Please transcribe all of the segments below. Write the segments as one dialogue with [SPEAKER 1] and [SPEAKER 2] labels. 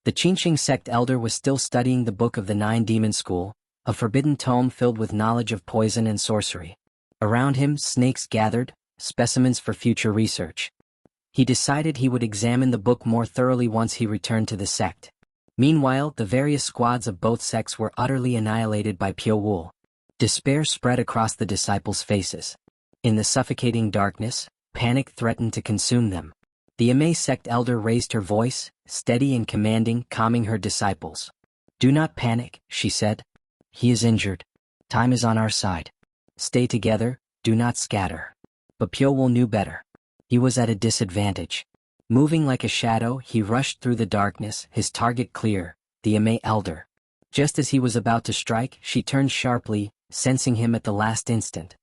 [SPEAKER 1] The Qingqing sect elder was still studying the Book of the Nine Demon School, a forbidden tome filled with knowledge of poison and sorcery. Around him, snakes gathered, specimens for future research. He decided he would examine the book more thoroughly once he returned to the sect. Meanwhile, the various squads of both sects were utterly annihilated by Pyo Wu. Despair spread across the disciples' faces. In the suffocating darkness, panic threatened to consume them. The Amei sect elder raised her voice, steady and commanding, calming her disciples. "Do not panic," she said. "He is injured. Time is on our side. Stay together, do not scatter." But Pyo Wu knew better. He was at a disadvantage. Moving like a shadow, he rushed through the darkness, his target clear, the Amei elder. Just as he was about to strike, she turned sharply, sensing him at the last instant.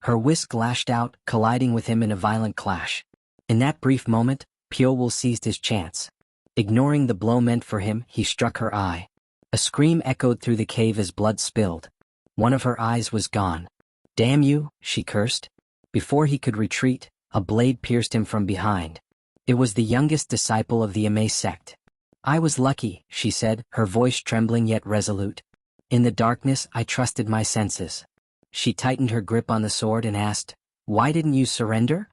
[SPEAKER 1] Her whisk lashed out, colliding with him in a violent clash. In that brief moment, Pyo Wu seized his chance. Ignoring the blow meant for him, he struck her eye. A scream echoed through the cave as blood spilled. One of her eyes was gone. "Damn you," she cursed. Before he could retreat, a blade pierced him from behind. It was the youngest disciple of the Amei sect. "I was lucky," she said, her voice trembling yet resolute. "In the darkness, I trusted my senses." She tightened her grip on the sword and asked, "Why didn't you surrender?"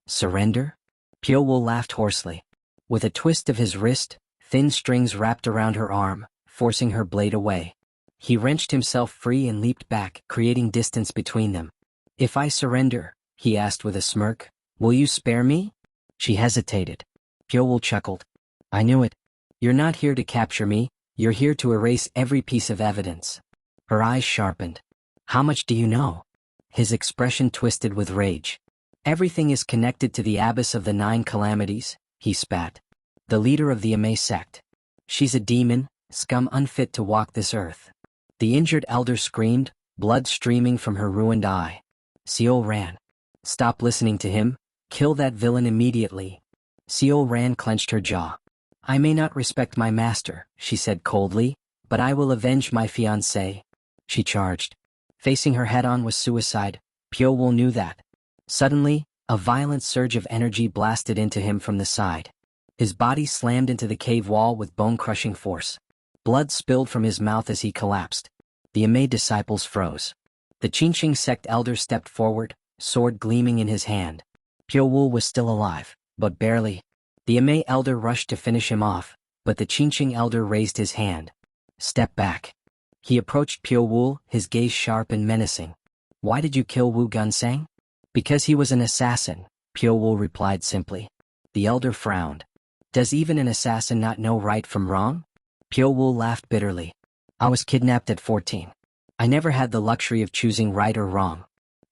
[SPEAKER 1] "Surrender?" Pyo Wu laughed hoarsely. With a twist of his wrist, thin strings wrapped around her arm, forcing her blade away. He wrenched himself free and leaped back, creating distance between them. "If I surrender," he asked with a smirk, "will you spare me?" She hesitated. Pyo Wu chuckled. "I knew it. You're not here to capture me, you're here to erase every piece of evidence." Her eyes sharpened. "How much do you know?" His expression twisted with rage. "Everything is connected to the abbess of the 9 calamities," he spat. "The leader of the Amei sect. She's a demon, scum unfit to walk this earth." The injured elder screamed, blood streaming from her ruined eye. Seo ran. "Stop listening to him. Kill that villain immediately." Seo Ran clenched her jaw. "I may not respect my master," she said coldly, "but I will avenge my fiancé." She charged. Facing her head-on was suicide. Pyo Wu knew that. Suddenly, a violent surge of energy blasted into him from the side. His body slammed into the cave wall with bone-crushing force. Blood spilled from his mouth as he collapsed. The Amei disciples froze. The Qingqing sect elder stepped forward, sword gleaming in his hand. Pyo Wu was still alive, but barely. The Amei elder rushed to finish him off, but the Qingqing elder raised his hand. "Step back." He approached Pyo Wu, his gaze sharp and menacing. "Why did you kill Wu Gunsang?" "Because he was an assassin," Pyo Wu replied simply. The elder frowned. "Does even an assassin not know right from wrong?" Pyo Wu laughed bitterly. "I was kidnapped at 14. I never had the luxury of choosing right or wrong.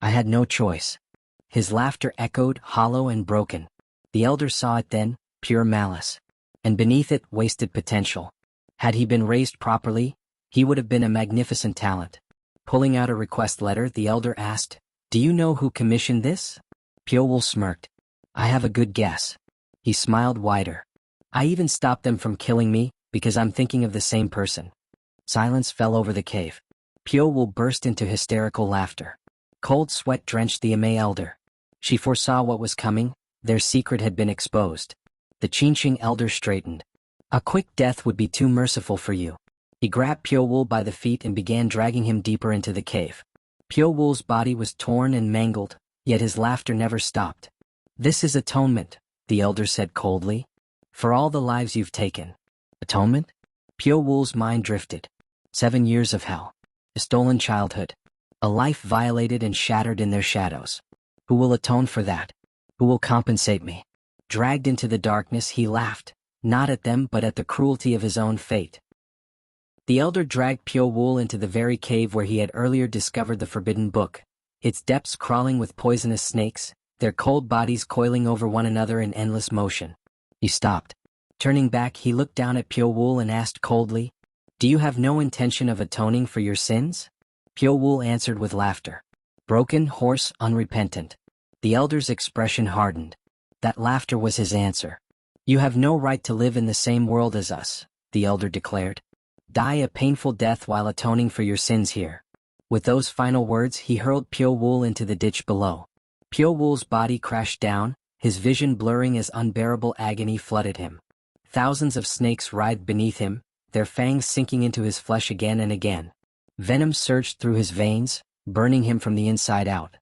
[SPEAKER 1] I had no choice." His laughter echoed, hollow and broken. The elder saw it then, pure malice. And beneath it, wasted potential. Had he been raised properly, he would have been a magnificent talent. Pulling out a request letter, the elder asked, "Do you know who commissioned this?" Pyo Wu smirked. "I have a good guess." He smiled wider. "I even stopped them from killing me, because I'm thinking of the same person." Silence fell over the cave. Pyo Wu burst into hysterical laughter. Cold sweat drenched the Amei elder. She foresaw what was coming. Their secret had been exposed. The Qingqing elder straightened. "A quick death would be too merciful for you." He grabbed Pyo Wu by the feet and began dragging him deeper into the cave. Pyo Wu's body was torn and mangled, yet his laughter never stopped. "This is atonement," the elder said coldly, "for all the lives you've taken." Atonement? Pyo Wu's mind drifted. 7 years of hell. A stolen childhood. A life violated and shattered in their shadows. Who will atone for that? Who will compensate me? Dragged into the darkness, he laughed, not at them but at the cruelty of his own fate. The elder dragged Pyo Wu into the very cave where he had earlier discovered the forbidden book, its depths crawling with poisonous snakes, their cold bodies coiling over one another in endless motion. He stopped. Turning back, he looked down at Pyo Wu and asked coldly, "Do you have no intention of atoning for your sins?" Pyo Wu answered with laughter. Broken, hoarse, unrepentant. The elder's expression hardened. That laughter was his answer. "You have no right to live in the same world as us," the elder declared. "Die a painful death while atoning for your sins here." With those final words, he hurled Pyo Wu into the ditch below. Pyo Wu's body crashed down, his vision blurring as unbearable agony flooded him. Thousands of snakes writhed beneath him, their fangs sinking into his flesh again and again. Venom surged through his veins, burning him from the inside out.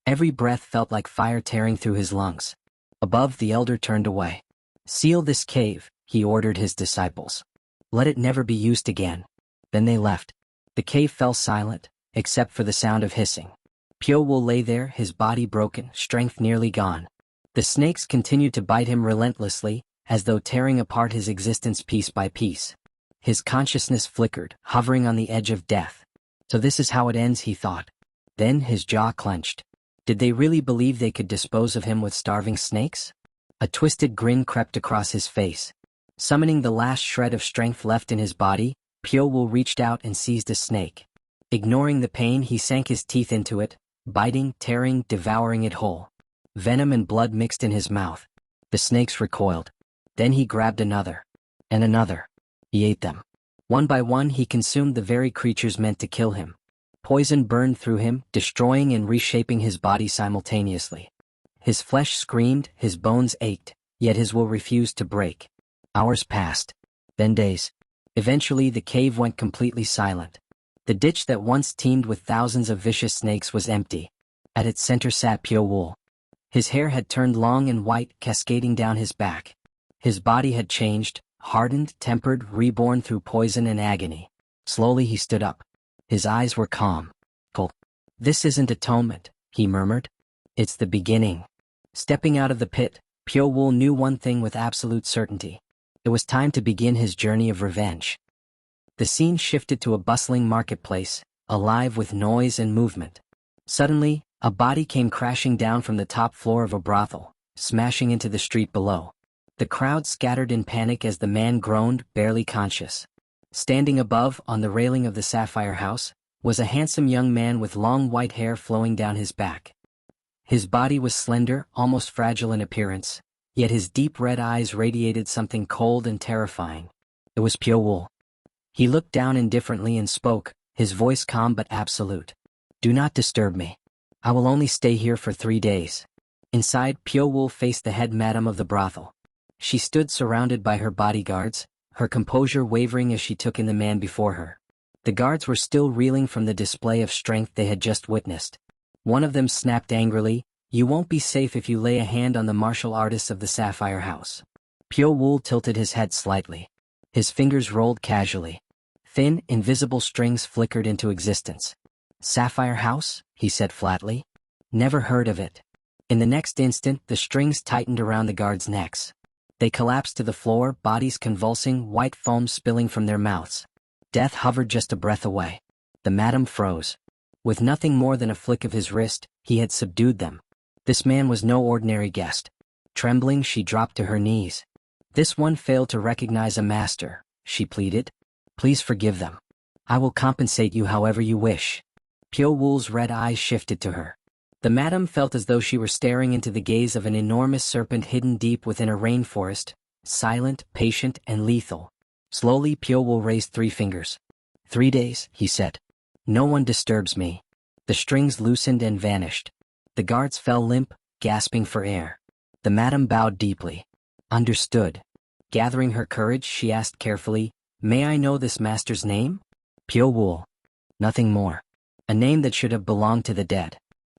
[SPEAKER 1] Every breath felt like fire tearing through his lungs. Above, the elder turned away. "Seal this cave," he ordered his disciples. "Let it never be used again." Then they left. The cave fell silent, except for the sound of hissing. Pyo-wul lay there, his body broken, strength nearly gone. The snakes continued to bite him relentlessly, as though tearing apart his existence piece by piece. His consciousness flickered, hovering on the edge of death. So this is how it ends, he thought. Then his jaw clenched. Did they really believe they could dispose of him with starving snakes? A twisted grin crept across his face. Summoning the last shred of strength left in his body, Pyo-wul reached out and seized a snake. Ignoring the pain, he sank his teeth into it, biting, tearing, devouring it whole. Venom and blood mixed in his mouth. The snakes recoiled. Then he grabbed another. And another. He ate them. One by one he consumed the very creatures meant to kill him. Poison burned through him, destroying and reshaping his body simultaneously. His flesh screamed, his bones ached, yet his will refused to break. Hours passed. Then days. Eventually the cave went completely silent. The ditch that once teemed with thousands of vicious snakes was empty. At its center sat Pyo-wul. His hair had turned long and white, cascading down his back. His body had changed, hardened, tempered, reborn through poison and agony. Slowly he stood up. His eyes were calm. Cold. "This isn't atonement," he murmured. "It's the beginning." Stepping out of the pit, Pyo-wul knew one thing with absolute certainty. It was time to begin his journey of revenge. The scene shifted to a bustling marketplace, alive with noise and movement. Suddenly, a body came crashing down from the top floor of a brothel, smashing into the street below. The crowd scattered in panic as the man groaned, barely conscious. Standing above, on the railing of the Sapphire House, was a handsome young man with long white hair flowing down his back. His body was slender, almost fragile in appearance, yet his deep red eyes radiated something cold and terrifying. It was Pyo-wul. He looked down indifferently and spoke, his voice calm but absolute. "Do not disturb me. I will only stay here for 3 days." Inside, Pyo-wul faced the head madam of the brothel. She stood surrounded by her bodyguards, her composure wavering as she took in the man before her. The guards were still reeling from the display of strength they had just witnessed. One of them snapped angrily, "You won't be safe if you lay a hand on the martial artists of the Sapphire House." Pyo-wul tilted his head slightly. His fingers rolled casually. Thin, invisible strings flickered into existence. "Sapphire House?" he said flatly. "Never heard of it." In the next instant, the strings tightened around the guards' necks. They collapsed to the floor, bodies convulsing, white foam spilling from their mouths. Death hovered just a breath away. The madam froze. With nothing more than a flick of his wrist, he had subdued them. This man was no ordinary guest. Trembling, she dropped to her knees. "This one failed to recognize a master," she pleaded. "Please forgive them. I will compensate you however you wish." Pyo-wul's red eyes shifted to her. The madam felt as though she were staring into the gaze of an enormous serpent hidden deep within a rainforest, silent, patient, and lethal. Slowly, Pyo-wul raised 3 fingers. 3 days, he said. "No one disturbs me." The strings loosened and vanished. The guards fell limp, gasping for air. The madam bowed deeply. "Understood." Gathering her courage, she asked carefully, "May I know this master's name?" "Pyo-wul." Nothing more. A name that should have belonged to the dead.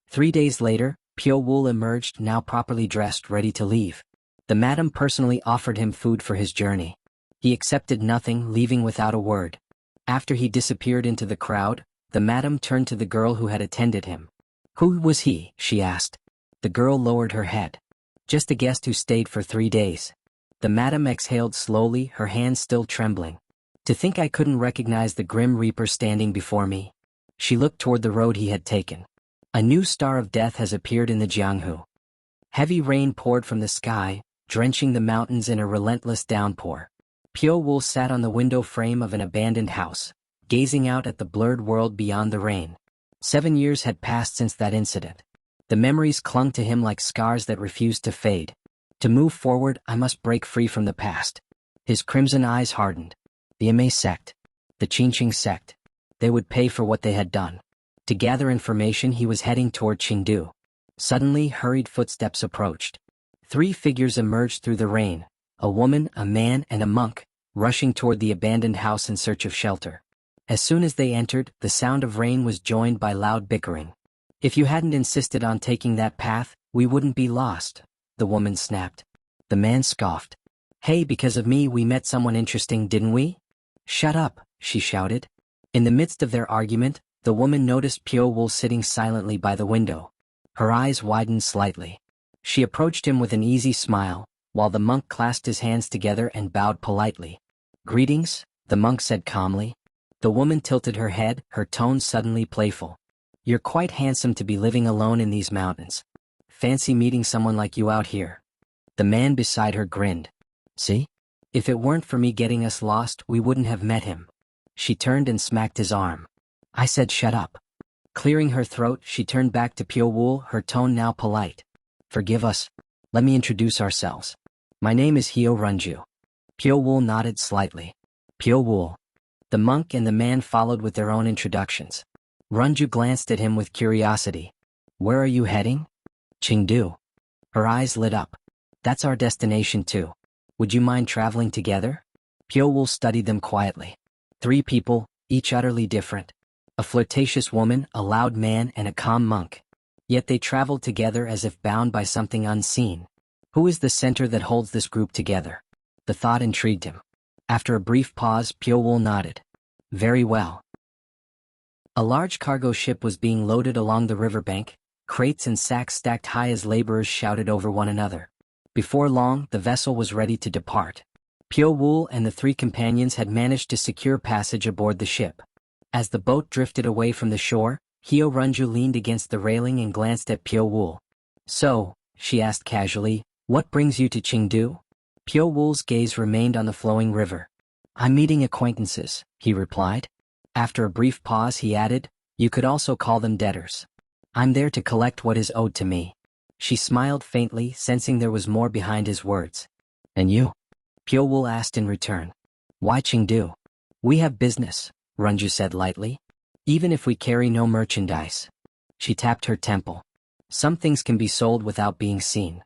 [SPEAKER 1] 3 days later, Pyo-wul emerged, now properly dressed, ready to leave. The madam personally offered him food for his journey. He accepted nothing, leaving without a word. After he disappeared into the crowd, the madam turned to the girl who had attended him. "Who was he?" she asked. The girl lowered her head. "Just a guest who stayed for 3 days." The madam exhaled slowly, her hands still trembling. "To think I couldn't recognize the grim reaper standing before me." She looked toward the road he had taken. A new star of death has appeared in the Jianghu. Heavy rain poured from the sky, drenching the mountains in a relentless downpour. Pyo-wul sat on the window frame of an abandoned house, gazing out at the blurred world beyond the rain. 7 years had passed since that incident. The memories clung to him like scars that refused to fade. To move forward, I must break free from the past. His crimson eyes hardened. The Ame sect. The Qingqing sect. They would pay for what they had done. To gather information, he was heading toward Qingdu. Suddenly, hurried footsteps approached. 3 figures emerged through the rain, a woman, a man, and a monk, rushing toward the abandoned house in search of shelter. As soon as they entered, the sound of rain was joined by loud bickering. "If you hadn't insisted on taking that path, we wouldn't be lost," the woman snapped. The man scoffed. "Hey, because of me we met someone interesting, didn't we?" "Shut up," she shouted. In the midst of their argument, the woman noticed Pyo-woo sitting silently by the window. Her eyes widened slightly. She approached him with an easy smile, while the monk clasped his hands together and bowed politely. "Greetings," the monk said calmly. The woman tilted her head, her tone suddenly playful. "You're quite handsome to be living alone in these mountains. Fancy meeting someone like you out here." The man beside her grinned. "See? If it weren't for me getting us lost, we wouldn't have met him." She turned and smacked his arm. "I said shut up." Clearing her throat, she turned back to Pyo-woo, her tone now polite. "Forgive us. Let me introduce ourselves. My name is Hyo Runju." Pyo-woo nodded slightly. "Pyo-woo." The monk and the man followed with their own introductions. Runju glanced at him with curiosity. "Where are you heading?" "Chengdu." Her eyes lit up. "That's our destination too. Would you mind traveling together?" Pyo-woo studied them quietly. 3 people, each utterly different. A flirtatious woman, a loud man, and a calm monk. Yet they traveled together as if bound by something unseen. Who is the center that holds this group together? The thought intrigued him. After a brief pause, Pyo-woo nodded. "Very well." A large cargo ship was being loaded along the riverbank, crates and sacks stacked high as laborers shouted over one another. Before long, the vessel was ready to depart. Pyo-woo and the 3 companions had managed to secure passage aboard the ship. As the boat drifted away from the shore, Hyo Runju leaned against the railing and glanced at Pyo-woo. "So," she asked casually, "what brings you to Chengdu?" Pyo-woo's gaze remained on the flowing river. "I'm meeting acquaintances," he replied. After a brief pause he added, "You could also call them debtors. I'm there to collect what is owed to me." She smiled faintly, sensing there was more behind his words. "And you?" Pyo-woo asked in return. "Why Chengdu?" "We have business," Runju said lightly. "Even if we carry no merchandise." She tapped her temple. "Some things can be sold without being seen."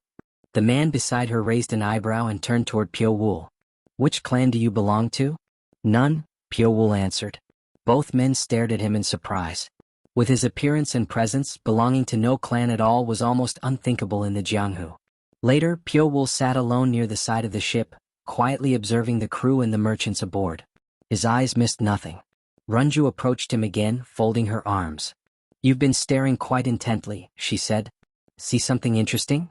[SPEAKER 1] The man beside her raised an eyebrow and turned toward Pyo-woo. "Which clan do you belong to?" "None," Pyo-woo answered. Both men stared at him in surprise. With his appearance and presence, belonging to no clan at all was almost unthinkable in the Jianghu. Later, Pyo-woo sat alone near the side of the ship, quietly observing the crew and the merchants aboard. His eyes missed nothing. Runju approached him again, folding her arms. "You've been staring quite intently," she said. "See something interesting?"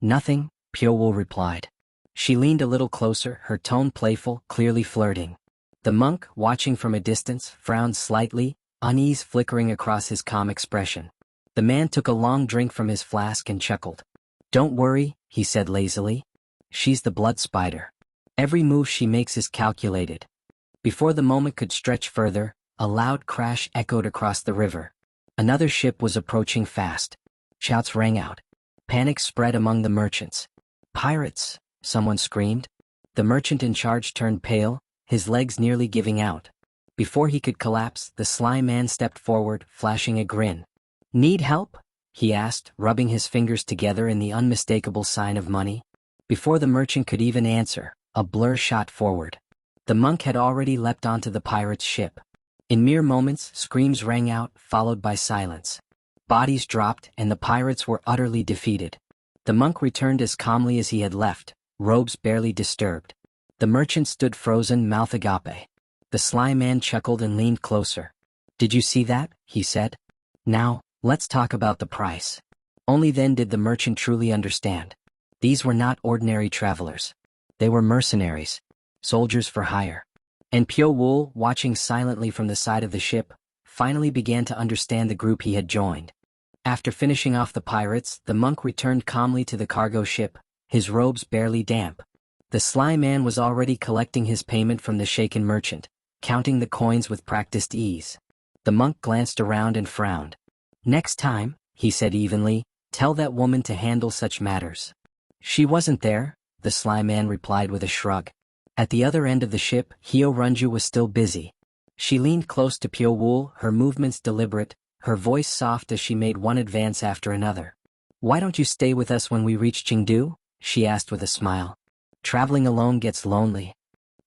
[SPEAKER 1] "Nothing," Pyo-woo replied. She leaned a little closer, her tone playful, clearly flirting. The monk, watching from a distance, frowned slightly, unease flickering across his calm expression. The man took a long drink from his flask and chuckled. "Don't worry," he said lazily. "She's the blood spider. Every move she makes is calculated." Before the moment could stretch further, a loud crash echoed across the river. Another ship was approaching fast. Shouts rang out. Panic spread among the merchants. "Pirates!" someone screamed. The merchant in charge turned pale, his legs nearly giving out. Before he could collapse, the sly man stepped forward, flashing a grin. "Need help?" he asked, rubbing his fingers together in the unmistakable sign of money. Before the merchant could even answer, a blur shot forward. The monk had already leapt onto the pirate's ship. In mere moments, screams rang out, followed by silence. Bodies dropped, and the pirates were utterly defeated. The monk returned as calmly as he had left, robes barely disturbed. The merchant stood frozen, mouth agape. The sly man chuckled and leaned closer. "Did you see that?" he said. "Now, let's talk about the price." Only then did the merchant truly understand. These were not ordinary travelers. They were mercenaries, soldiers for hire. And Pyo-woo, watching silently from the side of the ship, finally began to understand the group he had joined. After finishing off the pirates, the monk returned calmly to the cargo ship, his robes barely damp. The sly man was already collecting his payment from the shaken merchant, counting the coins with practiced ease. The monk glanced around and frowned. "Next time," he said evenly, "tell that woman to handle such matters." "She wasn't there," the sly man replied with a shrug. At the other end of the ship, Hyo Runju was still busy. She leaned close to Pyo-woo, her movements deliberate, her voice soft as she made one advance after another. "Why don't you stay with us when we reach Chengdu?" she asked with a smile. Traveling alone gets lonely.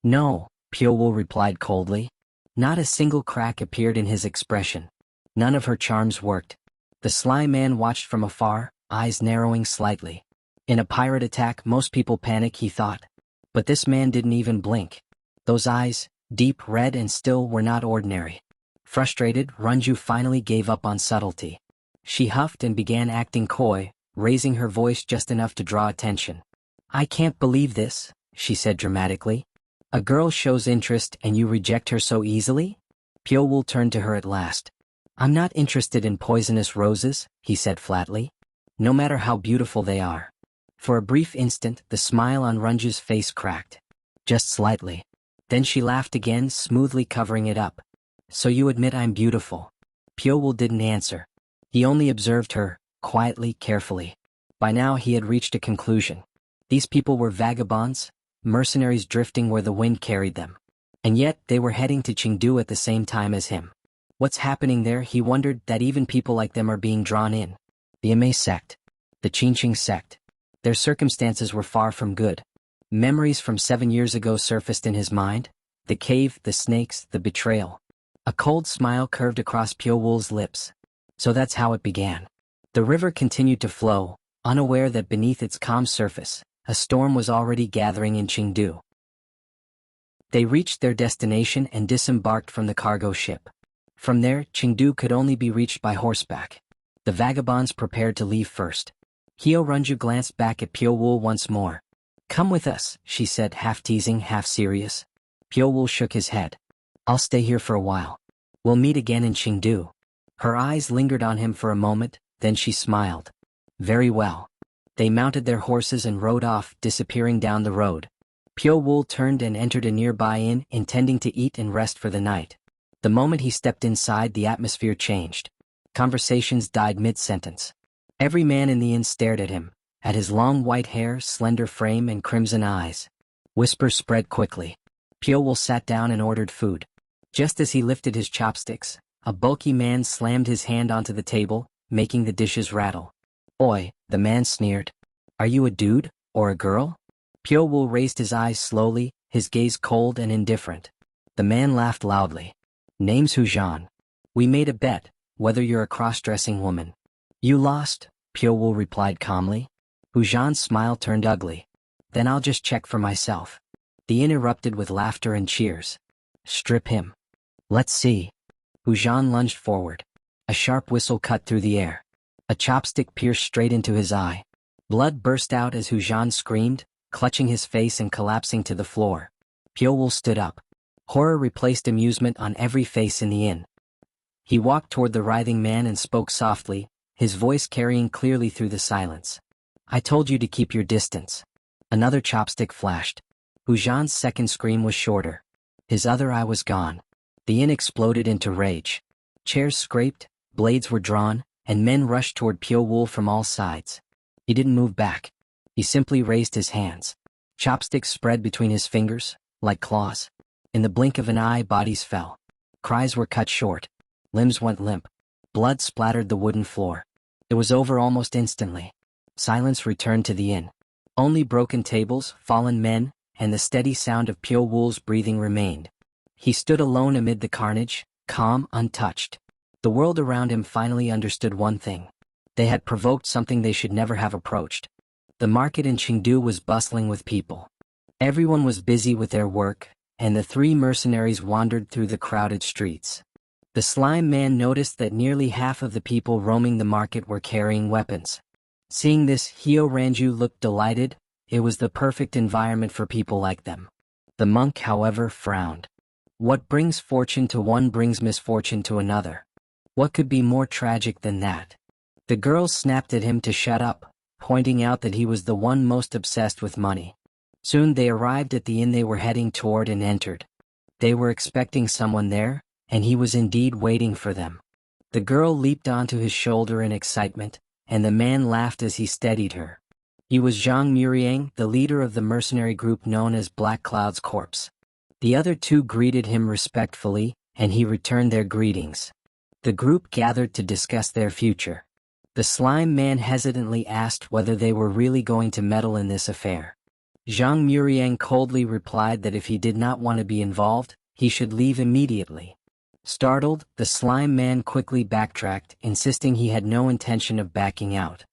[SPEAKER 1] No, Pyo replied coldly. Not a single crack appeared in his expression. None of her charms worked. The sly man watched from afar, eyes narrowing slightly. In a pirate attack, most people panic, he thought. But this man didn't even blink. Those eyes, deep red and still, were not ordinary. Frustrated, Ranju finally gave up on subtlety. She huffed and began acting coy, raising her voice just enough to draw attention. I can't believe this, she said dramatically. A girl shows interest and you reject her so easily? Pyo turned to her at last. I'm not interested in poisonous roses, he said flatly. No matter how beautiful they are. For a brief instant, the smile on Ranju's face cracked. Just slightly. Then she laughed again, smoothly covering it up. So you admit I'm beautiful? Pyo didn't answer. He only observed her, quietly, carefully. By now he had reached a conclusion. These people were vagabonds, mercenaries drifting where the wind carried them. And yet, they were heading to Chengdu at the same time as him. What's happening there? He wondered. That even people like them are being drawn in. The Ame sect. The Qingqing sect. Their circumstances were far from good. Memories from 7 years ago surfaced in his mind. The cave, the snakes, the betrayal. A cold smile curved across Pyo lips. So that's how it began. The river continued to flow, unaware that beneath its calm surface, a storm was already gathering in Chengdu. They reached their destination and disembarked from the cargo ship. From there, Chengdu could only be reached by horseback. The vagabonds prepared to leave first. Hyo Ranju glanced back at Pyo once more. Come with us, she said, half teasing, half serious. Pyo shook his head. I'll stay here for a while. We'll meet again in Chengdu. Her eyes lingered on him for a moment, then she smiled. Very well. They mounted their horses and rode off, disappearing down the road. Pyo turned and entered a nearby inn, intending to eat and rest for the night. The moment he stepped inside, the atmosphere changed. Conversations died mid-sentence. Every man in the inn stared at him, at his long white hair, slender frame, and crimson eyes. Whispers spread quickly. Pyo sat down and ordered food. Just as he lifted his chopsticks, a bulky man slammed his hand onto the table, making the dishes rattle. Oi, the man sneered. Are you a dude, or a girl? Pyo raised his eyes slowly, his gaze cold and indifferent. The man laughed loudly. Name's Hujan. We made a bet, whether you're a cross-dressing woman. You lost, Pyo replied calmly. Hujan's smile turned ugly. Then I'll just check for myself. The inn erupted with laughter and cheers. Strip him. Let's see. Hujan lunged forward. A sharp whistle cut through the air. A chopstick pierced straight into his eye. Blood burst out as Hujan screamed, clutching his face and collapsing to the floor. Pyo stood up. Horror replaced amusement on every face in the inn. He walked toward the writhing man and spoke softly, his voice carrying clearly through the silence. I told you to keep your distance. Another chopstick flashed. Hujan's second scream was shorter. His other eye was gone. The inn exploded into rage. Chairs scraped, blades were drawn, and men rushed toward Pyo from all sides. He didn't move back. He simply raised his hands. Chopsticks spread between his fingers, like claws. In the blink of an eye, bodies fell. Cries were cut short. Limbs went limp. Blood splattered the wooden floor. It was over almost instantly. Silence returned to the inn. Only broken tables, fallen men, and the steady sound of Pyo breathing remained. He stood alone amid the carnage, calm, untouched. The world around him finally understood one thing. They had provoked something they should never have approached. The market in Chengdu was bustling with people. Everyone was busy with their work, and the three mercenaries wandered through the crowded streets. The slime man noticed that nearly half of the people roaming the market were carrying weapons. Seeing this, Hyo Ranju looked delighted. It was the perfect environment for people like them. The monk, however, frowned. What brings fortune to one brings misfortune to another. What could be more tragic than that? The girls snapped at him to shut up, pointing out that he was the one most obsessed with money. Soon they arrived at the inn they were heading toward and entered. They were expecting someone there, and he was indeed waiting for them. The girl leaped onto his shoulder in excitement, and the man laughed as he steadied her. He was Zhang Muriang, the leader of the mercenary group known as Black Cloud's Corpse. The other two greeted him respectfully, and he returned their greetings. The group gathered to discuss their future. The slime man hesitantly asked whether they were really going to meddle in this affair. Zhang Muriang coldly replied that if he did not want to be involved, he should leave immediately. Startled, the slime man quickly backtracked, insisting he had no intention of backing out.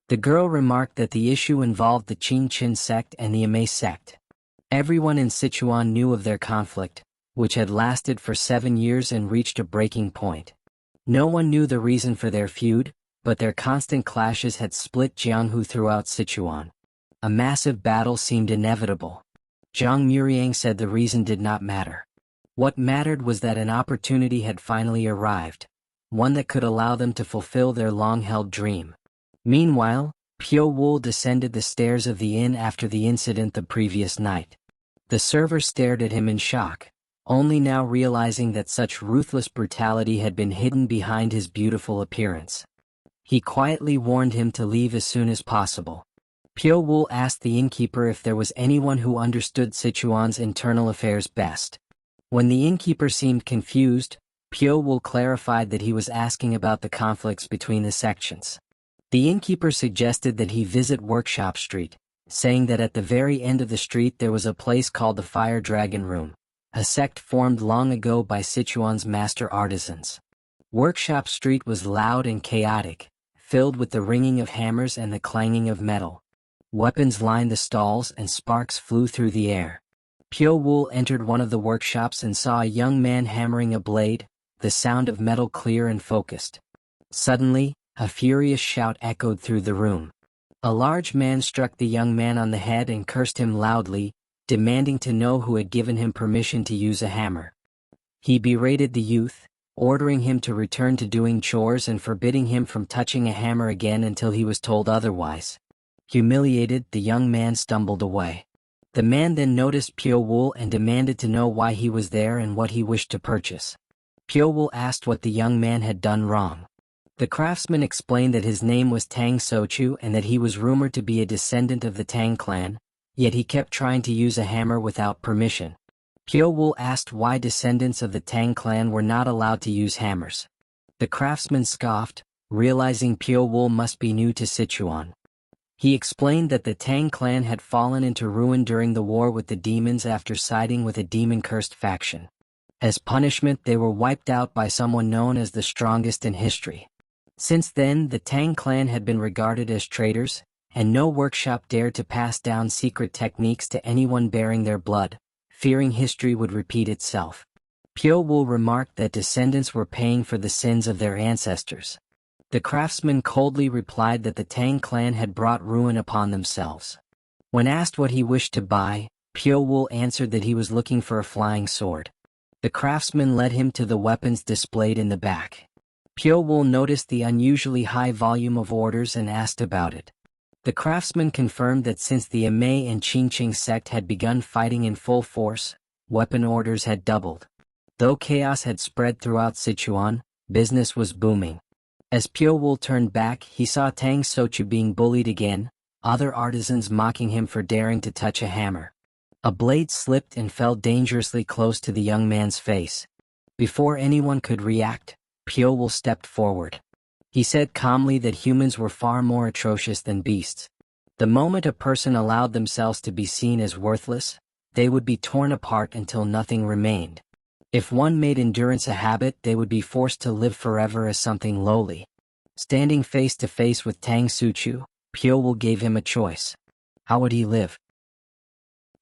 [SPEAKER 1] The girl remarked that the issue involved the Qin Chin sect and the Amei sect. Everyone in Sichuan knew of their conflict, which had lasted for 7 years and reached a breaking point. No one knew the reason for their feud, but their constant clashes had split Jianghu throughout Sichuan. A massive battle seemed inevitable. Zhang Muriang said the reason did not matter. What mattered was that an opportunity had finally arrived, one that could allow them to fulfill their long-held dream. Meanwhile, Pyo Wool descended the stairs of the inn after the incident the previous night. The server stared at him in shock, only now realizing that such ruthless brutality had been hidden behind his beautiful appearance. He quietly warned him to leave as soon as possible. Pyo Wool asked the innkeeper if there was anyone who understood Sichuan's internal affairs best. When the innkeeper seemed confused, Pyo Wool clarified that he was asking about the conflicts between the sections. The innkeeper suggested that he visit Workshop Street, saying that at the very end of the street there was a place called the Fire Dragon Room, a sect formed long ago by Sichuan's master artisans. Workshop Street was loud and chaotic, filled with the ringing of hammers and the clanging of metal. Weapons lined the stalls and sparks flew through the air. Pyo Wool entered one of the workshops and saw a young man hammering a blade, the sound of metal clear and focused. Suddenly, a furious shout echoed through the room. A large man struck the young man on the head and cursed him loudly, demanding to know who had given him permission to use a hammer. He berated the youth, ordering him to return to doing chores and forbidding him from touching a hammer again until he was told otherwise. Humiliated, the young man stumbled away. The man then noticed Pyo Wool and demanded to know why he was there and what he wished to purchase. Pyo Wool asked what the young man had done wrong. The craftsman explained that his name was Tang Sochu and that he was rumored to be a descendant of the Tang clan, yet he kept trying to use a hammer without permission. Pyo Wool asked why descendants of the Tang clan were not allowed to use hammers. The craftsman scoffed, realizing Pyo Wool must be new to Sichuan. He explained that the Tang clan had fallen into ruin during the war with the demons after siding with a demon-cursed faction. As punishment, they were wiped out by someone known as the strongest in history. Since then, the Tang clan had been regarded as traitors, and no workshop dared to pass down secret techniques to anyone bearing their blood, fearing history would repeat itself. Pyo Wool remarked that descendants were paying for the sins of their ancestors. The craftsman coldly replied that the Tang clan had brought ruin upon themselves. When asked what he wished to buy, Pyo Wool answered that he was looking for a flying sword. The craftsman led him to the weapons displayed in the back. Pyo Wool noticed the unusually high volume of orders and asked about it. The craftsman confirmed that since the Amei and Qingqing sect had begun fighting in full force, weapon orders had doubled. Though chaos had spread throughout Sichuan, business was booming. As Pyo Wool turned back, he saw Tang Sochu being bullied again, other artisans mocking him for daring to touch a hammer. A blade slipped and fell dangerously close to the young man's face. Before anyone could react, Pyo Wool stepped forward. He said calmly that humans were far more atrocious than beasts. The moment a person allowed themselves to be seen as worthless, they would be torn apart until nothing remained. If one made endurance a habit, they would be forced to live forever as something lowly. Standing face to face with Tang Sochu, Pyo Wool gave him a choice. How would he live?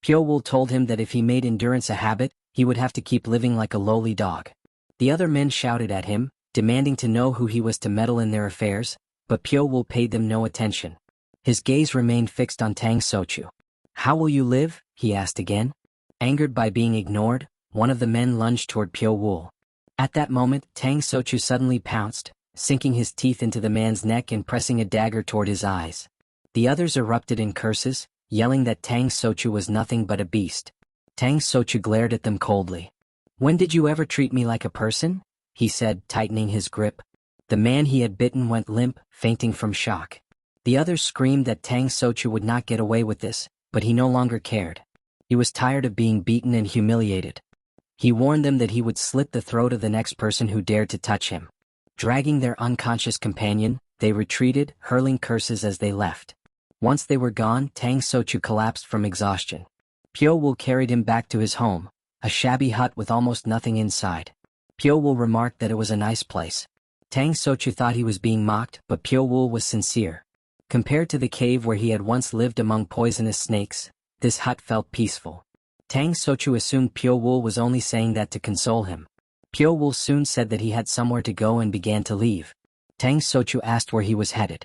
[SPEAKER 1] Pyo Wool told him that if he made endurance a habit, he would have to keep living like a lowly dog. The other men shouted at him, demanding to know who he was to meddle in their affairs, but Pyo Wool paid them no attention. His gaze remained fixed on Tang Sochu. How will you live? He asked again. Angered by being ignored, one of the men lunged toward Pyo Wool. At that moment, Tang Sochu suddenly pounced, sinking his teeth into the man's neck and pressing a dagger toward his eyes. The others erupted in curses, yelling that Tang Sochu was nothing but a beast. Tang Sochu glared at them coldly. "When did you ever treat me like a person?" he said, tightening his grip. The man he had bitten went limp, fainting from shock. The others screamed that Tang Sochu would not get away with this, but he no longer cared. He was tired of being beaten and humiliated. He warned them that he would slit the throat of the next person who dared to touch him. Dragging their unconscious companion, they retreated, hurling curses as they left. Once they were gone, Tang Sochu collapsed from exhaustion. Pyo Wu carried him back to his home, a shabby hut with almost nothing inside. Pyo Wu remarked that it was a nice place. Tang Sochu thought he was being mocked, but Pyo Wu was sincere. Compared to the cave where he had once lived among poisonous snakes, this hut felt peaceful. Tang Sochu assumed Pyo Wu was only saying that to console him. Pyo Wu soon said that he had somewhere to go and began to leave. Tang Sochu asked where he was headed.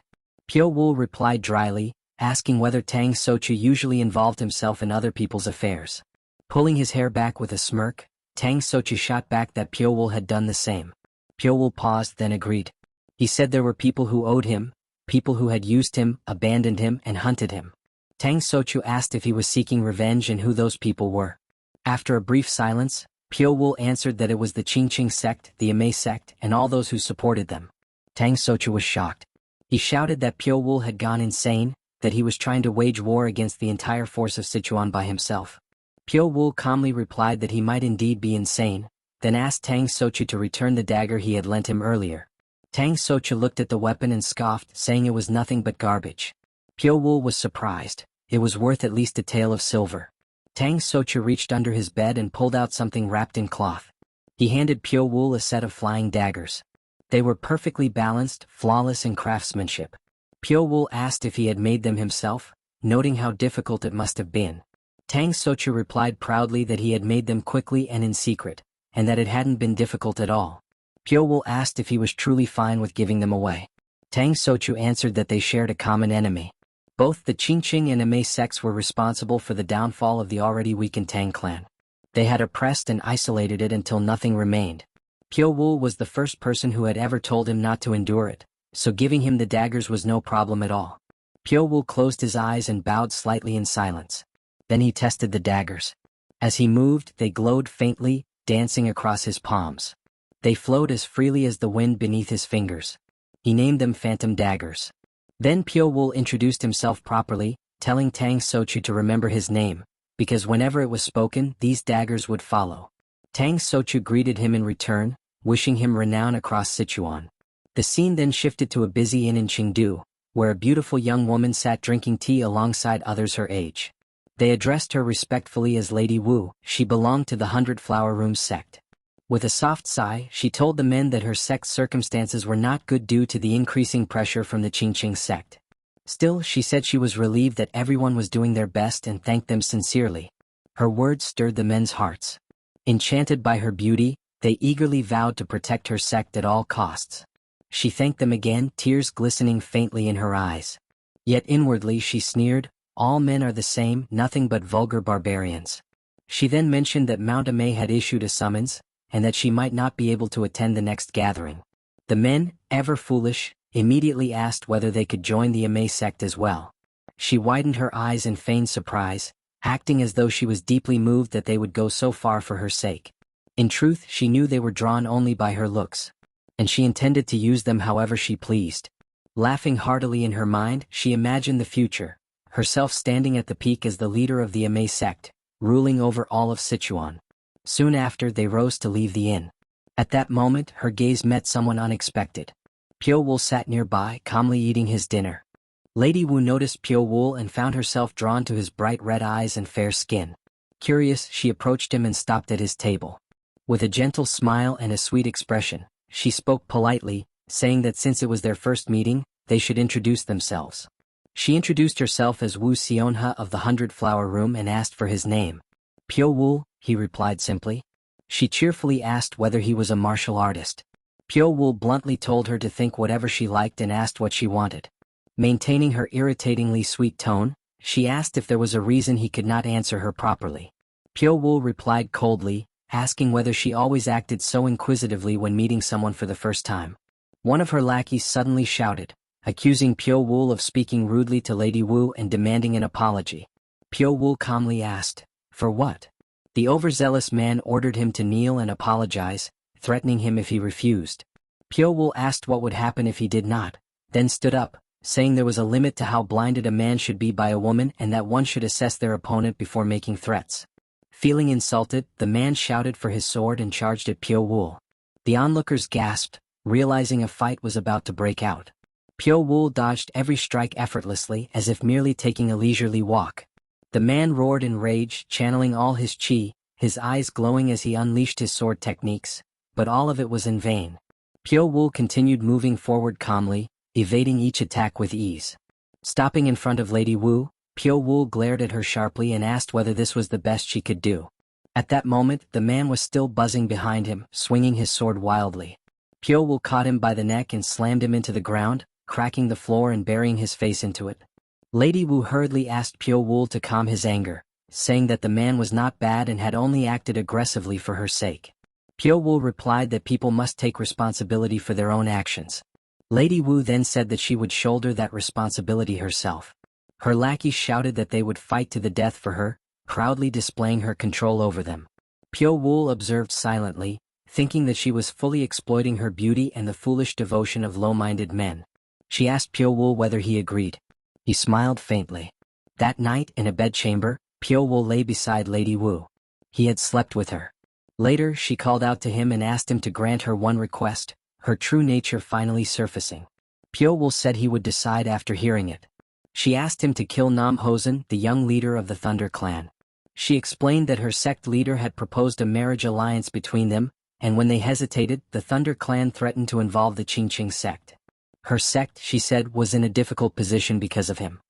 [SPEAKER 1] Pyo Wu replied dryly, asking whether Tang Sochu usually involved himself in other people's affairs. Pulling his hair back with a smirk, Tang Sochu shot back that Pyo Wu had done the same. Pyo Wu paused, then agreed. He said there were people who owed him, people who had used him, abandoned him, and hunted him. Tang Sochu asked if he was seeking revenge and who those people were. After a brief silence, Pyo Wu answered that it was the Qingqing sect, the Amei sect, and all those who supported them. Tang Sochu was shocked. He shouted that Pyo Wu had gone insane, that he was trying to wage war against the entire force of Sichuan by himself. Pyo Wu calmly replied that he might indeed be insane, then asked Tang Sochu to return the dagger he had lent him earlier. Tang Sochu looked at the weapon and scoffed, saying it was nothing but garbage. Pyo Wu was surprised. It was worth at least a tael of silver. Tang Sochu reached under his bed and pulled out something wrapped in cloth. He handed Pyo Wu a set of flying daggers. They were perfectly balanced, flawless in craftsmanship. Pyo Wu asked if he had made them himself, noting how difficult it must have been. Tang Sochu replied proudly that he had made them quickly and in secret, and that it hadn't been difficult at all. Pyo Wu asked if he was truly fine with giving them away. Tang Sochu answered that they shared a common enemy. Both the Qingqing and Amei sects were responsible for the downfall of the already weakened Tang clan. They had oppressed and isolated it until nothing remained. Pyo Wu was the first person who had ever told him not to endure it, so giving him the daggers was no problem at all. Pyo Wu closed his eyes and bowed slightly in silence. Then he tested the daggers. As he moved, they glowed faintly, dancing across his palms. They flowed as freely as the wind beneath his fingers. He named them Phantom Daggers. Then Pyo Wu introduced himself properly, telling Tang Sochu to remember his name, because whenever it was spoken, these daggers would follow. Tang Sochu greeted him in return, wishing him renown across Sichuan. The scene then shifted to a busy inn in Chengdu, where a beautiful young woman sat drinking tea alongside others her age. They addressed her respectfully as Lady Wu. She belonged to the 100 Flower Room sect. With a soft sigh, she told the men that her sect's circumstances were not good due to the increasing pressure from the Qingqing sect. Still, she said she was relieved that everyone was doing their best and thanked them sincerely. Her words stirred the men's hearts. Enchanted by her beauty, they eagerly vowed to protect her sect at all costs. She thanked them again, tears glistening faintly in her eyes. Yet inwardly she sneered, all men are the same, nothing but vulgar barbarians. She then mentioned that Mount Amei had issued a summons, and that she might not be able to attend the next gathering. The men, ever foolish, immediately asked whether they could join the Amei sect as well. She widened her eyes in feigned surprise, acting as though she was deeply moved that they would go so far for her sake. In truth, she knew they were drawn only by her looks, and she intended to use them however she pleased. Laughing heartily in her mind, she imagined the future, herself standing at the peak as the leader of the Amei sect, ruling over all of Sichuan. Soon after, they rose to leave the inn. At that moment, her gaze met someone unexpected. Pyo Wu sat nearby, calmly eating his dinner. Lady Wu noticed Pyo Wu and found herself drawn to his bright red eyes and fair skin. Curious, she approached him and stopped at his table. With a gentle smile and a sweet expression, she spoke politely, saying that since it was their first meeting, they should introduce themselves. She introduced herself as Wu Xionha of the 100 Flower Room and asked for his name. Pyo Wu, he replied simply. She cheerfully asked whether he was a martial artist. Pyo Wu bluntly told her to think whatever she liked and asked what she wanted. Maintaining her irritatingly sweet tone, she asked if there was a reason he could not answer her properly. Pyo Wu replied coldly, asking whether she always acted so inquisitively when meeting someone for the first time. One of her lackeys suddenly shouted, accusing Pyo Wu of speaking rudely to Lady Wu and demanding an apology. Pyo Wu calmly asked, "For what?" The overzealous man ordered him to kneel and apologize, threatening him if he refused. Pyo Wu asked what would happen if he did not, then stood up, saying there was a limit to how blinded a man should be by a woman and that one should assess their opponent before making threats. Feeling insulted, the man shouted for his sword and charged at Pyo Wu. The onlookers gasped, realizing a fight was about to break out. Pyo Wool dodged every strike effortlessly as if merely taking a leisurely walk. The man roared in rage, channeling all his chi, his eyes glowing as he unleashed his sword techniques, but all of it was in vain. Pyo Wool continued moving forward calmly, evading each attack with ease. Stopping in front of Lady Wu, Pyo Wool glared at her sharply and asked whether this was the best she could do. At that moment, the man was still buzzing behind him, swinging his sword wildly. Pyo Wool caught him by the neck and slammed him into the ground, cracking the floor and burying his face into it. Lady Wu hurriedly asked Pyo Wool to calm his anger, saying that the man was not bad and had only acted aggressively for her sake. Pyo Wool replied that people must take responsibility for their own actions. Lady Wu then said that she would shoulder that responsibility herself. Her lackeys shouted that they would fight to the death for her, proudly displaying her control over them. Pyo Wool observed silently, thinking that she was fully exploiting her beauty and the foolish devotion of low-minded men. She asked Pyo Wool whether he agreed. He smiled faintly. That night, in a bedchamber, Pyo Wool lay beside Lady Wu. He had slept with her. Later, she called out to him and asked him to grant her one request, her true nature finally surfacing. Pyo Wool said he would decide after hearing it. She asked him to kill Nam Hosen, the young leader of the Thunder Clan. She explained that her sect leader had proposed a marriage alliance between them, and when they hesitated, the Thunder Clan threatened to involve the Qingqing sect. Her sect, she said, was in a difficult position because of him.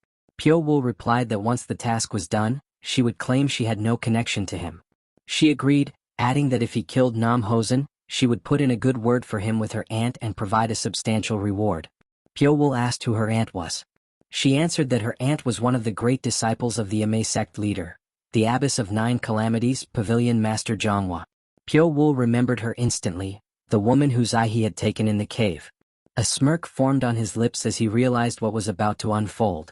[SPEAKER 1] Pyo Wool replied that once the task was done, she would claim she had no connection to him. She agreed, adding that if he killed Nam Hosen, she would put in a good word for him with her aunt and provide a substantial reward. Pyo Wool asked who her aunt was. She answered that her aunt was one of the great disciples of the Ame sect leader, the Abbess of 9 Calamities, Pavilion Master Manhwa. Pyo Wool remembered her instantly, the woman whose eye he had taken in the cave. A smirk formed on his lips as he realized what was about to unfold.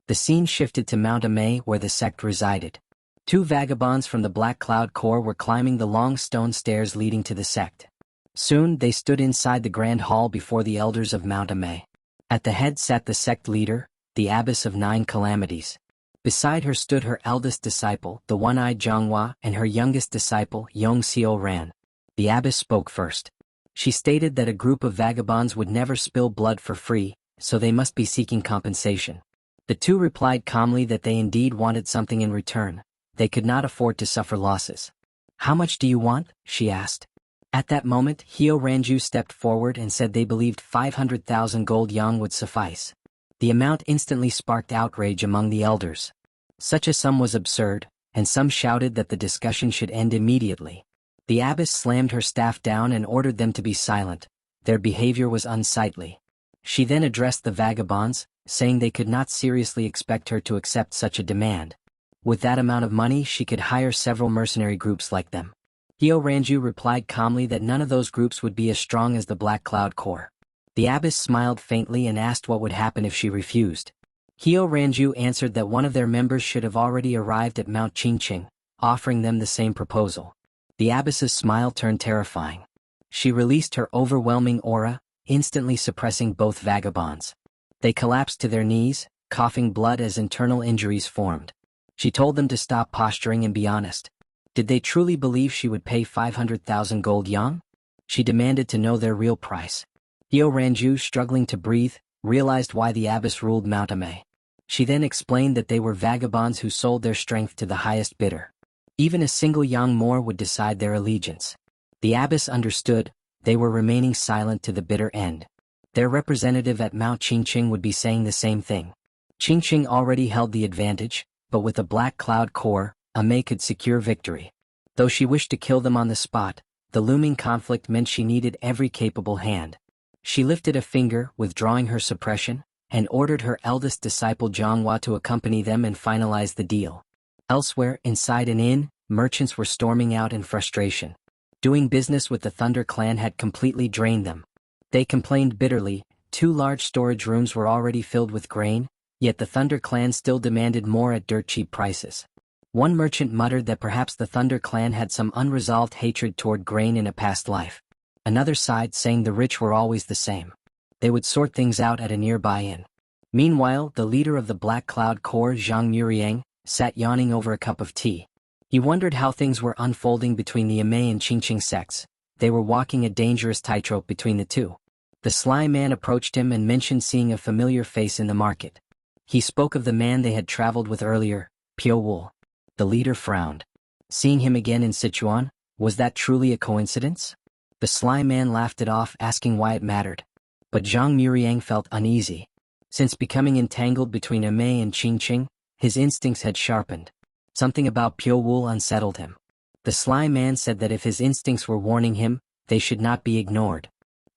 [SPEAKER 1] The scene shifted to Mount Ame where the sect resided. 2 vagabonds from the Black Cloud Corps were climbing the long stone stairs leading to the sect. Soon they stood inside the grand hall before the elders of Mount Ame. At the head sat the sect leader, the Abbess of 9 Calamities. Beside her stood her eldest disciple, the one-eyed Manhwa, and her youngest disciple, Yong Seo Ran. The abbess spoke first. She stated that a group of vagabonds would never spill blood for free, so they must be seeking compensation. The 2 replied calmly that they indeed wanted something in return. They could not afford to suffer losses. "How much do you want?" she asked. At that moment, Hyo Ranju stepped forward and said they believed 500,000 gold yang would suffice. The amount instantly sparked outrage among the elders. Such a sum was absurd, and some shouted that the discussion should end immediately. The abbess slammed her staff down and ordered them to be silent. Their behavior was unsightly. She then addressed the vagabonds, saying they could not seriously expect her to accept such a demand. With that amount of money, she could hire several mercenary groups like them. Hyo Ranju replied calmly that none of those groups would be as strong as the Black Cloud Corps. The abbess smiled faintly and asked what would happen if she refused. Hyo Ranju answered that one of their members should have already arrived at Mount Qingqing, offering them the same proposal. The abbess's smile turned terrifying. She released her overwhelming aura, instantly suppressing both vagabonds. They collapsed to their knees, coughing blood as internal injuries formed. She told them to stop posturing and be honest. Did they truly believe she would pay 500,000 gold yang? She demanded to know their real price. Hyo Ranju, struggling to breathe, realized why the abbess ruled Mount Ame. She then explained that they were vagabonds who sold their strength to the highest bidder. Even a single yang more would decide their allegiance. The abbess understood, they were remaining silent to the bitter end. Their representative at Mount Qingqing would be saying the same thing. Qingqing already held the advantage, but with the Black Cloud Corps, Ame could secure victory. Though she wished to kill them on the spot, the looming conflict meant she needed every capable hand. She lifted a finger, withdrawing her suppression, and ordered her eldest disciple Manhwa to accompany them and finalize the deal. Elsewhere, inside an inn, merchants were storming out in frustration. Doing business with the Thunder Clan had completely drained them. They complained bitterly. 2 large storage rooms were already filled with grain, yet the Thunder Clan still demanded more at dirt-cheap prices. One merchant muttered that perhaps the Thunder Clan had some unresolved hatred toward grain in a past life. Another sighed, saying the rich were always the same. They would sort things out at a nearby inn. Meanwhile, the leader of the Black Cloud Corps, Zhang Muriang, sat yawning over a cup of tea. He wondered how things were unfolding between the Ame and Qingqing sects. They were walking a dangerous tightrope between the two. The sly man approached him and mentioned seeing a familiar face in the market. He spoke of the man they had traveled with earlier, Pyo-woo. The leader frowned. Seeing him again in Sichuan, was that truly a coincidence? The sly man laughed it off, asking why it mattered. But Zhang Muriang felt uneasy. Since becoming entangled between Amei and Qingqing, his instincts had sharpened. Something about Pyo-woo unsettled him. The sly man said that if his instincts were warning him, they should not be ignored.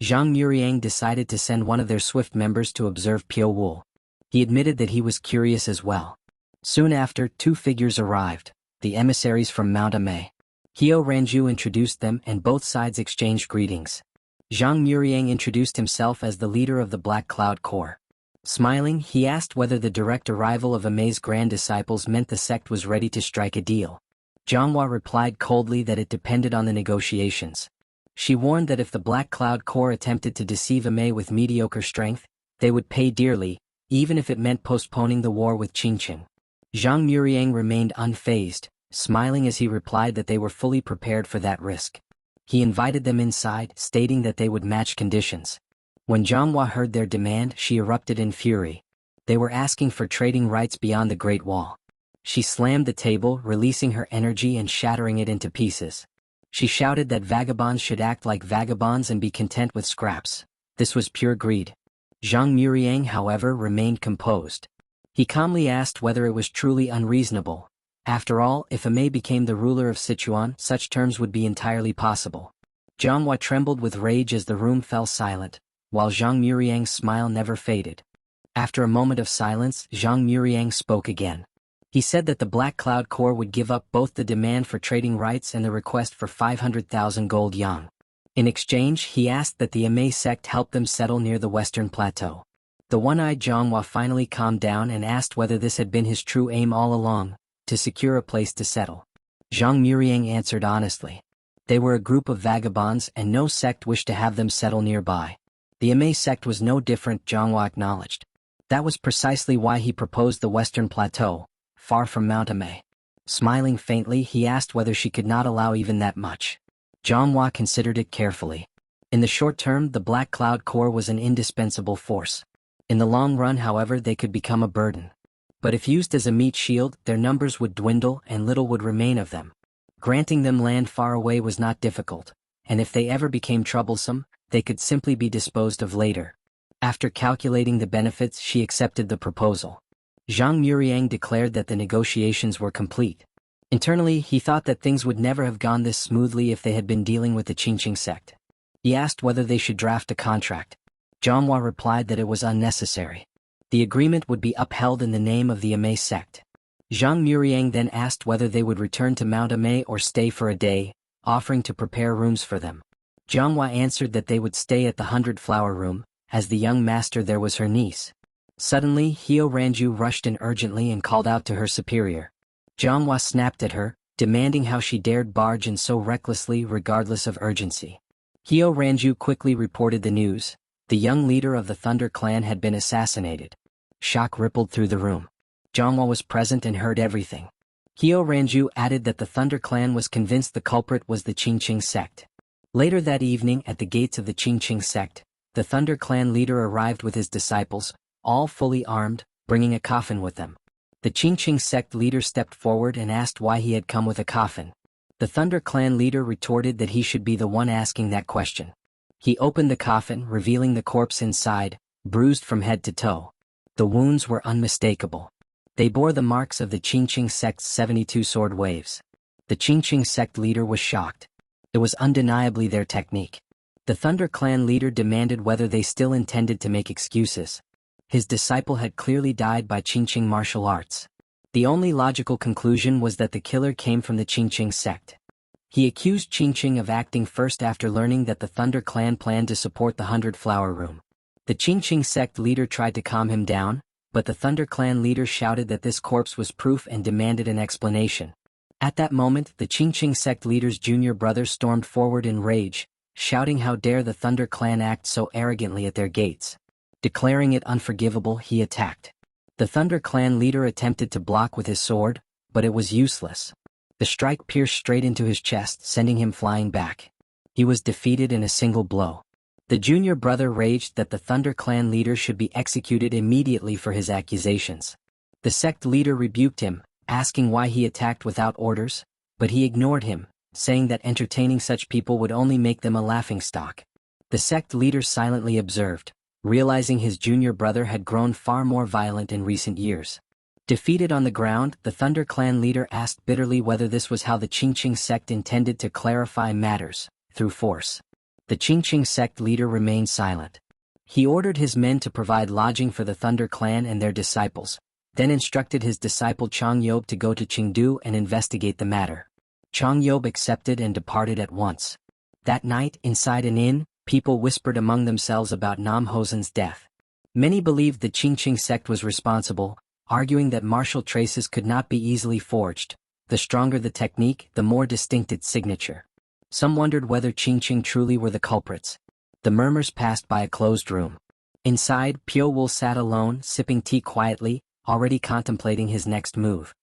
[SPEAKER 1] Zhang Muriang decided to send one of their swift members to observe Pyo-woo. He admitted that he was curious as well. Soon after, two figures arrived, the emissaries from Mount Amei. Hyo Ranju introduced them and both sides exchanged greetings. Zhang Muriang introduced himself as the leader of the Black Cloud Corps. Smiling, he asked whether the direct arrival of Amei's grand disciples meant the sect was ready to strike a deal. Manhwa replied coldly that it depended on the negotiations. She warned that if the Black Cloud Corps attempted to deceive Amei with mediocre strength, they would pay dearly, even if it meant postponing the war with Qingqing. Zhang Muriang remained unfazed, smiling as he replied that they were fully prepared for that risk. He invited them inside, stating that they would match conditions. When Manhwa heard their demand, she erupted in fury. They were asking for trading rights beyond the Great Wall. She slammed the table, releasing her energy and shattering it into pieces. She shouted that vagabonds should act like vagabonds and be content with scraps. This was pure greed. Zhang Muriang, however, remained composed. He calmly asked whether it was truly unreasonable. After all, if Amei became the ruler of Sichuan, such terms would be entirely possible. Manhwa trembled with rage as the room fell silent, while Zhang Muriang's smile never faded. After a moment of silence, Zhang Muriang spoke again. He said that the Black Cloud Corps would give up both the demand for trading rights and the request for 500,000 gold yang. In exchange, he asked that the Amei sect help them settle near the Western Plateau. The one-eyed Manhwa finally calmed down and asked whether this had been his true aim all along, to secure a place to settle. Zhang Muriang answered honestly. They were a group of vagabonds and no sect wished to have them settle nearby. The Amei sect was no different, Manhwa acknowledged. That was precisely why he proposed the Western Plateau, far from Mount Amei. Smiling faintly, he asked whether she could not allow even that much. Manhwa considered it carefully. In the short term, the Black Cloud Corps was an indispensable force. In the long run, however, they could become a burden. But if used as a meat shield, their numbers would dwindle and little would remain of them. Granting them land far away was not difficult, and if they ever became troublesome, they could simply be disposed of later. After calculating the benefits, she accepted the proposal. Zhang Muriang declared that the negotiations were complete. Internally, he thought that things would never have gone this smoothly if they had been dealing with the Qingqing sect. He asked whether they should draft a contract. Manhwa replied that it was unnecessary. The agreement would be upheld in the name of the Amei sect. Zhang Muriang then asked whether they would return to Mount Amei or stay for a day, offering to prepare rooms for them. Manhwa answered that they would stay at the 100-flower room, as the young master there was her niece. Suddenly, Hyo Ranju rushed in urgently and called out to her superior. Manhwa snapped at her, demanding how she dared barge in so recklessly regardless of urgency. Hyo Ranju quickly reported the news. The young leader of the Thunder clan had been assassinated. Shock rippled through the room. Manhwa was present and heard everything. Hyo Ranju added that the Thunder clan was convinced the culprit was the Qingqing sect. Later that evening, at the gates of the Qingqing sect, the Thunder clan leader arrived with his disciples, all fully armed, bringing a coffin with them. The Qingqing sect leader stepped forward and asked why he had come with a coffin. The Thunder clan leader retorted that he should be the one asking that question. He opened the coffin, revealing the corpse inside, bruised from head to toe. The wounds were unmistakable. They bore the marks of the Qingqing sect's 72 sword waves. The Qingqing sect leader was shocked. It was undeniably their technique. The Thunder clan leader demanded whether they still intended to make excuses. His disciple had clearly died by Qingqing martial arts. The only logical conclusion was that the killer came from the Qingqing sect. He accused Qingqing of acting first after learning that the Thunder clan planned to support the 100-flower room. The Qingqing sect leader tried to calm him down, but the Thunder clan leader shouted that this corpse was proof and demanded an explanation. At that moment, the Qingqing sect leader's junior brother stormed forward in rage, shouting how dare the Thunder clan act so arrogantly at their gates. Declaring it unforgivable, he attacked. The Thunder clan leader attempted to block with his sword, but it was useless. The strike pierced straight into his chest, sending him flying back. He was defeated in a single blow. The junior brother raged that the Thunder Clan leader should be executed immediately for his accusations. The sect leader rebuked him, asking why he attacked without orders, but he ignored him, saying that entertaining such people would only make them a laughingstock. The sect leader silently observed, realizing his junior brother had grown far more violent in recent years. Defeated on the ground, the Thunder Clan leader asked bitterly whether this was how the Qingqing sect intended to clarify matters, through force. The Qingqing sect leader remained silent. He ordered his men to provide lodging for the Thunder Clan and their disciples, then instructed his disciple Chang Yob to go to Chengdu and investigate the matter. Chang Yob accepted and departed at once. That night, inside an inn, people whispered among themselves about Nam Hosen's death. Many believed the Qingqing sect was responsible, arguing that martial traces could not be easily forged. The stronger the technique, the more distinct its signature. Some wondered whether Qingqing truly were the culprits. The murmurs passed by a closed room. Inside, Pyo Wu sat alone, sipping tea quietly, already contemplating his next move.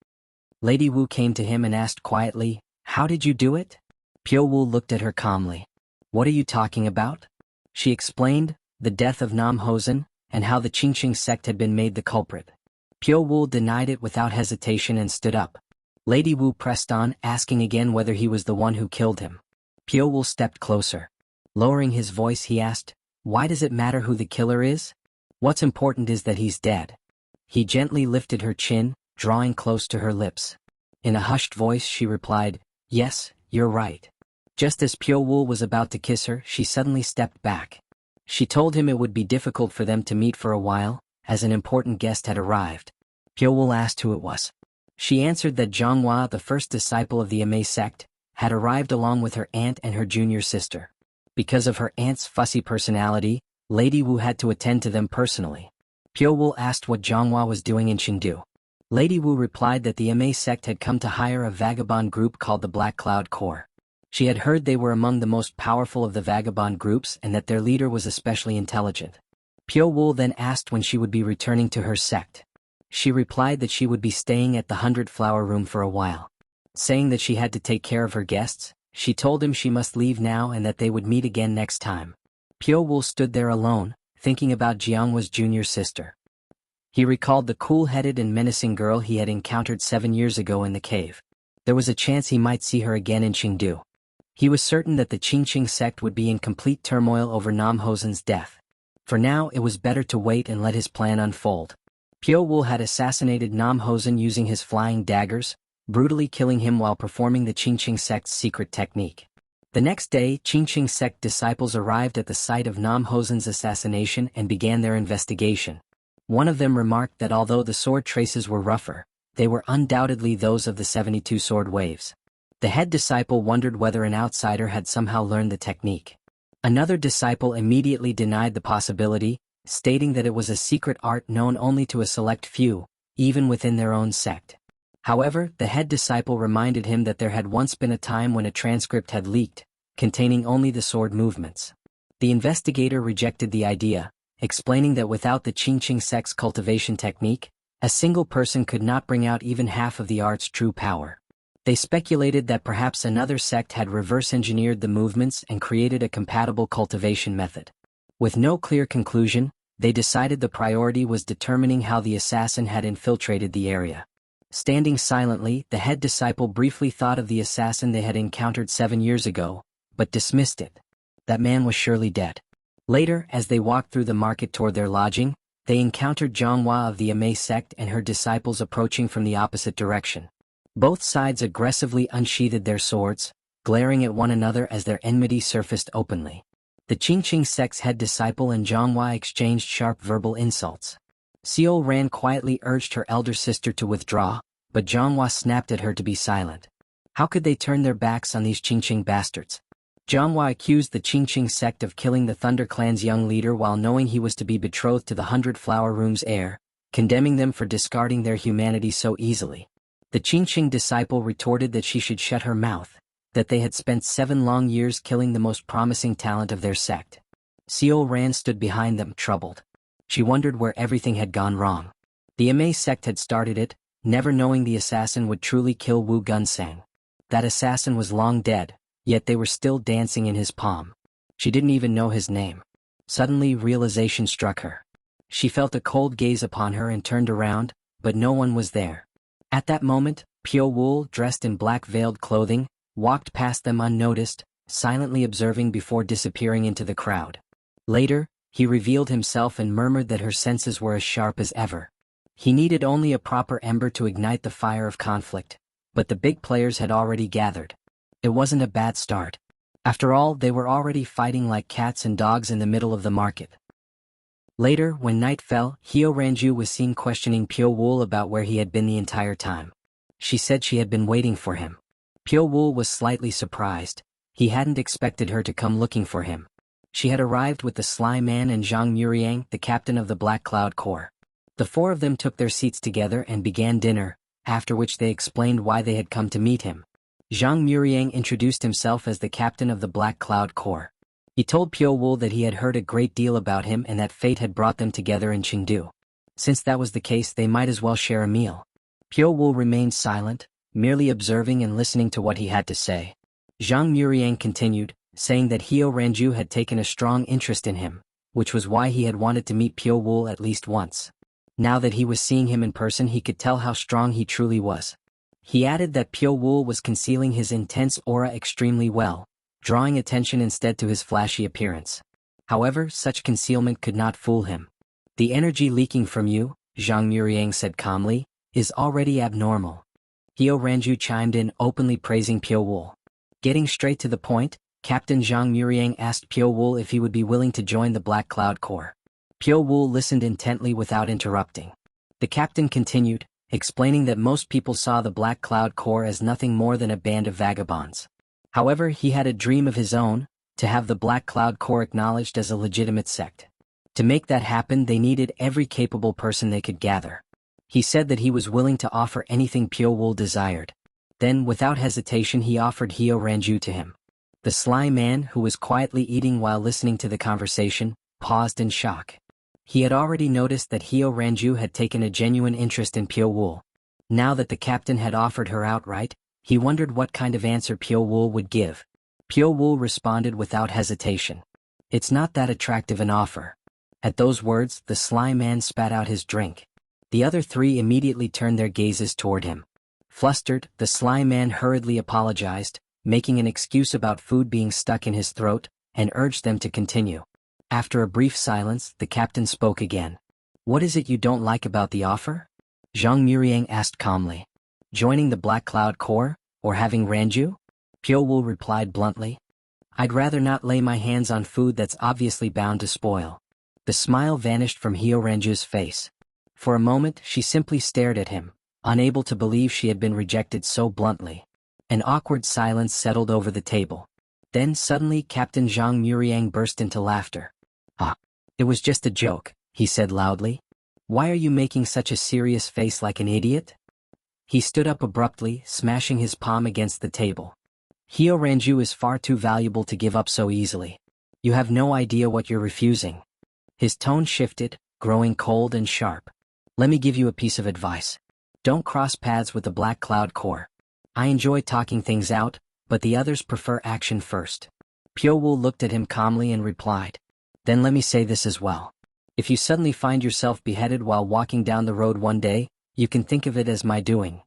[SPEAKER 1] Lady Wu came to him and asked quietly, "How did you do it?" Pyo Wu looked at her calmly. "What are you talking about?" She explained, the death of Nam Hosen, and how the Qingqing sect had been made the culprit. Pyo Wu denied it without hesitation and stood up. Lady Wu pressed on, asking again whether he was the one who killed him. Pyo Wu stepped closer. Lowering his voice, he asked, "Why does it matter who the killer is? What's important is that he's dead." He gently lifted her chin, drawing close to her lips. In a hushed voice she replied, "Yes, you're right." Just as Pyo Wu was about to kiss her, she suddenly stepped back. She told him it would be difficult for them to meet for a while, as an important guest had arrived. Pyo Wu asked who it was. She answered that Zhanghua, the first disciple of the Amei sect, had arrived along with her aunt and her junior sister. Because of her aunt's fussy personality, Lady Wu had to attend to them personally. Pyo Wu asked what Zhanghua was doing in Chengdu. Lady Wu replied that the Amei sect had come to hire a vagabond group called the Black Cloud Corps. She had heard they were among the most powerful of the vagabond groups and that their leader was especially intelligent. Pyo Wu then asked when she would be returning to her sect. She replied that she would be staying at the 100-Flower Room for a while. Saying that she had to take care of her guests, she told him she must leave now and that they would meet again next time. Pyo Wu stood there alone, thinking about Jianghua's junior sister. He recalled the cool-headed and menacing girl he had encountered 7 years ago in the cave. There was a chance he might see her again in Chengdu. He was certain that the Qingqing sect would be in complete turmoil over Nam Hosen's death. For now, it was better to wait and let his plan unfold. Pyo Wu had assassinated Nam Hosen using his flying daggers, brutally killing him while performing the Qingqing sect's secret technique. The next day, Qingqing sect disciples arrived at the site of Nam Hosen's assassination and began their investigation. One of them remarked that although the sword traces were rougher, they were undoubtedly those of the 72 sword waves. The head disciple wondered whether an outsider had somehow learned the technique. Another disciple immediately denied the possibility, stating that it was a secret art known only to a select few, even within their own sect. However, the head disciple reminded him that there had once been a time when a transcript had leaked, containing only the sword movements. The investigator rejected the idea, explaining that without the Qingqing sect's cultivation technique, a single person could not bring out even half of the art's true power. They speculated that perhaps another sect had reverse-engineered the movements and created a compatible cultivation method. With no clear conclusion, they decided the priority was determining how the assassin had infiltrated the area. Standing silently, the head disciple briefly thought of the assassin they had encountered 7 years ago, but dismissed it. That man was surely dead. Later, as they walked through the market toward their lodging, they encountered Zhanghua of the Amei sect and her disciples approaching from the opposite direction. Both sides aggressively unsheathed their swords, glaring at one another as their enmity surfaced openly. The Qingqing sect's head disciple and Zhanghua exchanged sharp verbal insults. Xiao Ran quietly urged her elder sister to withdraw, but Zhanghua snapped at her to be silent. How could they turn their backs on these Qingqing bastards? Zhanghua accused the Qingqing sect of killing the Thunder Clan's young leader while knowing he was to be betrothed to the 100-Flower Room's heir, condemning them for discarding their humanity so easily. The Qingqing disciple retorted that she should shut her mouth, that they had spent 7 long years killing the most promising talent of their sect. Xiao Ran stood behind them, troubled. She wondered where everything had gone wrong. The Amei sect had started it, never knowing the assassin would truly kill Wu Gunsang. That assassin was long dead, yet they were still dancing in his palm. She didn't even know his name. Suddenly realization struck her. She felt a cold gaze upon her and turned around, but no one was there. At that moment, Pyo Wool, dressed in black veiled clothing, walked past them unnoticed, silently observing before disappearing into the crowd. Later, he revealed himself and murmured that her senses were as sharp as ever. He needed only a proper ember to ignite the fire of conflict, but the big players had already gathered. It wasn't a bad start. After all, they were already fighting like cats and dogs in the middle of the market. Later, when night fell, Hyo Ranju was seen questioning Pyo Wool about where he had been the entire time. She said she had been waiting for him. Pyo Wool was slightly surprised. He hadn't expected her to come looking for him. She had arrived with the Sly Man and Zhang Muriang, the captain of the Black Cloud Corps. The four of them took their seats together and began dinner, after which they explained why they had come to meet him. Zhang Muriang introduced himself as the captain of the Black Cloud Corps. He told Pyo Wool that he had heard a great deal about him and that fate had brought them together in Chengdu. Since that was the case, they might as well share a meal. Pyo Wool remained silent, merely observing and listening to what he had to say. Zhang Muriang continued, saying that Hyo Ranju had taken a strong interest in him, which was why he had wanted to meet Pyo Wool at least once. Now that he was seeing him in person, he could tell how strong he truly was. He added that Pyo Wool was concealing his intense aura extremely well, drawing attention instead to his flashy appearance. However, such concealment could not fool him. The energy leaking from you, Zhang Muriang said calmly, is already abnormal. Hyo Ranju chimed in, openly praising Pyo Wool. Getting straight to the point, Captain Zhang Muriang asked Pyo Wool if he would be willing to join the Black Cloud Corps. Pyo Wool listened intently without interrupting. The captain continued, explaining that most people saw the Black Cloud Corps as nothing more than a band of vagabonds. However, he had a dream of his own, to have the Black Cloud Corps acknowledged as a legitimate sect. To make that happen, they needed every capable person they could gather. He said that he was willing to offer anything Pyo Wool desired. Then, without hesitation, he offered Hyo Ranju to him. The Sly Man, who was quietly eating while listening to the conversation, paused in shock. He had already noticed that Hyo Ranju had taken a genuine interest in Pyo Wool. Now that the captain had offered her outright, he wondered what kind of answer Pyo Wool would give. Pyo Wool responded without hesitation. It's not that attractive an offer. At those words, the Sly Man spat out his drink. The other three immediately turned their gazes toward him. Flustered, the Sly Man hurriedly apologized, making an excuse about food being stuck in his throat, and urged them to continue. After a brief silence, the captain spoke again. What is it you don't like about the offer? Zhang Muriang asked calmly. Joining the Black Cloud Corps, or having Ranju? Pyo Wool replied bluntly. I'd rather not lay my hands on food that's obviously bound to spoil. The smile vanished from Hyo Ranju's face. For a moment, she simply stared at him, unable to believe she had been rejected so bluntly. An awkward silence settled over the table. Then suddenly Captain Zhang Muriang burst into laughter. Ah, it was just a joke, he said loudly. Why are you making such a serious face like an idiot? He stood up abruptly, smashing his palm against the table. Hyo Ranju is far too valuable to give up so easily. You have no idea what you're refusing. His tone shifted, growing cold and sharp. Let me give you a piece of advice. Don't cross paths with the Black Cloud Corps. I enjoy talking things out, but the others prefer action first. Pyo Wool looked at him calmly and replied. Then let me say this as well. If you suddenly find yourself beheaded while walking down the road one day, you can think of it as my doing.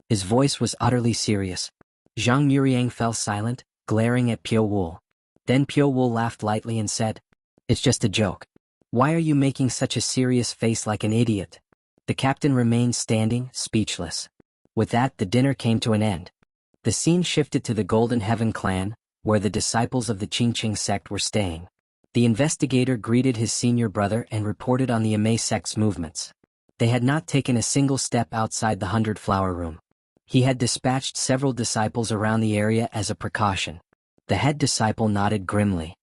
[SPEAKER 1] His voice was utterly serious. Zhang Muriang fell silent, glaring at Pyo Wool. Then Pyo Wool laughed lightly and said, It's just a joke. Why are you making such a serious face like an idiot? The captain remained standing, speechless. With that, the dinner came to an end. The scene shifted to the Golden Heaven clan, where the disciples of the Qingqing sect were staying. The investigator greeted his senior brother and reported on the Amei sect's movements. They had not taken a single step outside the 100-flower room. He had dispatched several disciples around the area as a precaution. The head disciple nodded grimly.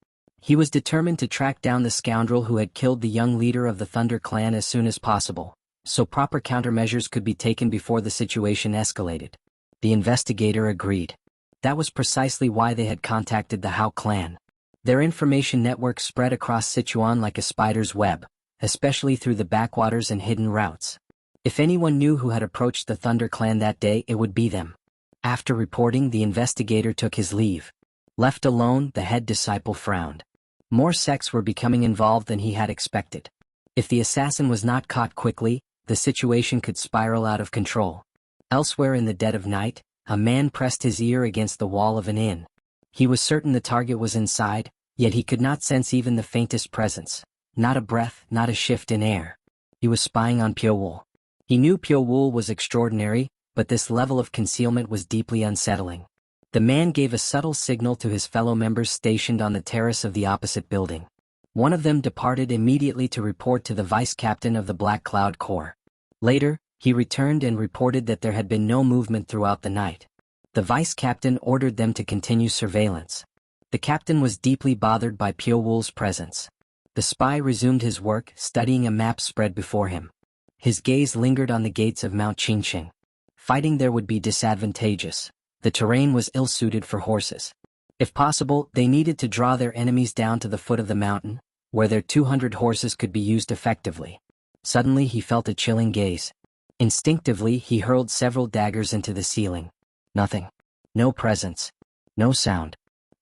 [SPEAKER 1] He was determined to track down the scoundrel who had killed the young leader of the Thunder clan as soon as possible, so proper countermeasures could be taken before the situation escalated. The investigator agreed. That was precisely why they had contacted the Hao clan. Their information network spread across Sichuan like a spider's web, especially through the backwaters and hidden routes. If anyone knew who had approached the Thunder clan that day, it would be them. After reporting, the investigator took his leave. Left alone, the head disciple frowned. More sects were becoming involved than he had expected. If the assassin was not caught quickly, the situation could spiral out of control. Elsewhere in the dead of night, a man pressed his ear against the wall of an inn. He was certain the target was inside, yet he could not sense even the faintest presence. Not a breath, not a shift in air. He was spying on Pyo-woo. He knew Pyo-woo was extraordinary, but this level of concealment was deeply unsettling. The man gave a subtle signal to his fellow members stationed on the terrace of the opposite building. One of them departed immediately to report to the vice-captain of the Black Cloud Corps. Later, he returned and reported that there had been no movement throughout the night. The vice-captain ordered them to continue surveillance. The captain was deeply bothered by Pyo-woo's presence. The spy resumed his work, studying a map spread before him. His gaze lingered on the gates of Mount Qingqing. Fighting there would be disadvantageous. The terrain was ill-suited for horses. If possible, they needed to draw their enemies down to the foot of the mountain, where their 200 horses could be used effectively. Suddenly he felt a chilling gaze. Instinctively he hurled several daggers into the ceiling. Nothing. No presence. No sound.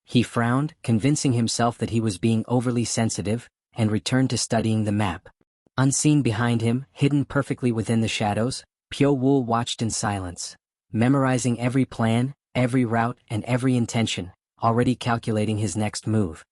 [SPEAKER 1] He frowned, convincing himself that he was being overly sensitive, and returned to studying the map. Unseen behind him, hidden perfectly within the shadows, Pyo-woo watched in silence, memorizing every plan, every route, and every intention, already calculating his next move.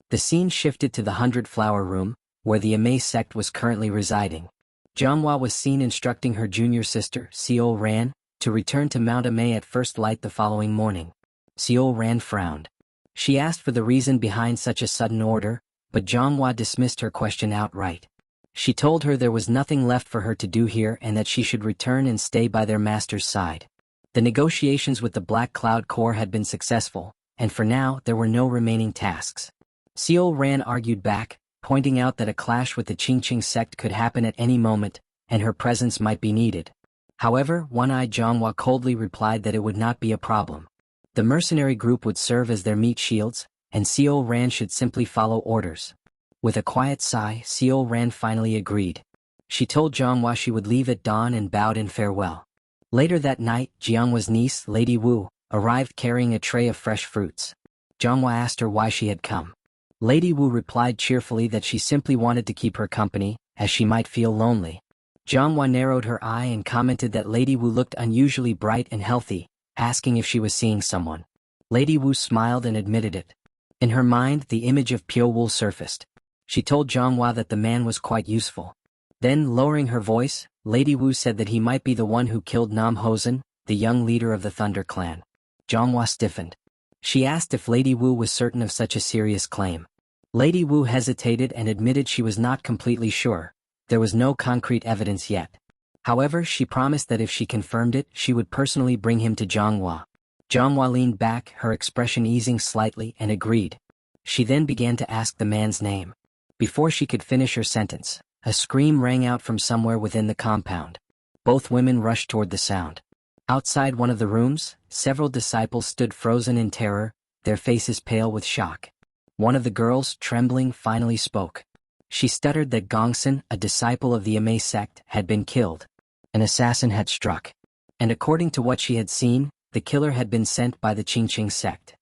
[SPEAKER 1] The scene shifted to the 100-Flower Room, where the Amei sect was currently residing. Manhwa was seen instructing her junior sister, Seo Ran, to return to Mount Amei at first light the following morning. Seo Ran frowned. She asked for the reason behind such a sudden order, but Manhwa dismissed her question outright. She told her there was nothing left for her to do here and that she should return and stay by their master's side. The negotiations with the Black Cloud Corps had been successful, and for now there were no remaining tasks. Seo Ran argued back, pointing out that a clash with the Qingqing sect could happen at any moment, and her presence might be needed. However, One-Eyed Manhwa coldly replied that it would not be a problem. The mercenary group would serve as their meat shields, and Seo Ran should simply follow orders. With a quiet sigh, Seo Ran finally agreed. She told Manhwa she would leave at dawn and bowed in farewell. Later that night, Jianghwa's niece, Lady Wu, arrived carrying a tray of fresh fruits. Manhwa asked her why she had come. Lady Wu replied cheerfully that she simply wanted to keep her company, as she might feel lonely. Manhwa narrowed her eye and commented that Lady Wu looked unusually bright and healthy, asking if she was seeing someone. Lady Wu smiled and admitted it. In her mind, the image of Pyo-woo surfaced. She told Manhwa that the man was quite useful. Then, lowering her voice, Lady Wu said that he might be the one who killed Nam Hosen, the young leader of the Thunder Clan. Manhwa stiffened. She asked if Lady Wu was certain of such a serious claim. Lady Wu hesitated and admitted she was not completely sure. There was no concrete evidence yet. However, she promised that if she confirmed it, she would personally bring him to Manhwa. Manhwa leaned back, her expression easing slightly, and agreed. She then began to ask the man's name. Before she could finish her sentence, a scream rang out from somewhere within the compound. Both women rushed toward the sound. Outside one of the rooms, several disciples stood frozen in terror, their faces pale with shock. One of the girls, trembling, finally spoke. She stuttered that Gongsun, a disciple of the Amei sect, had been killed. An assassin had struck. And according to what she had seen, the killer had been sent by the Qingqing sect.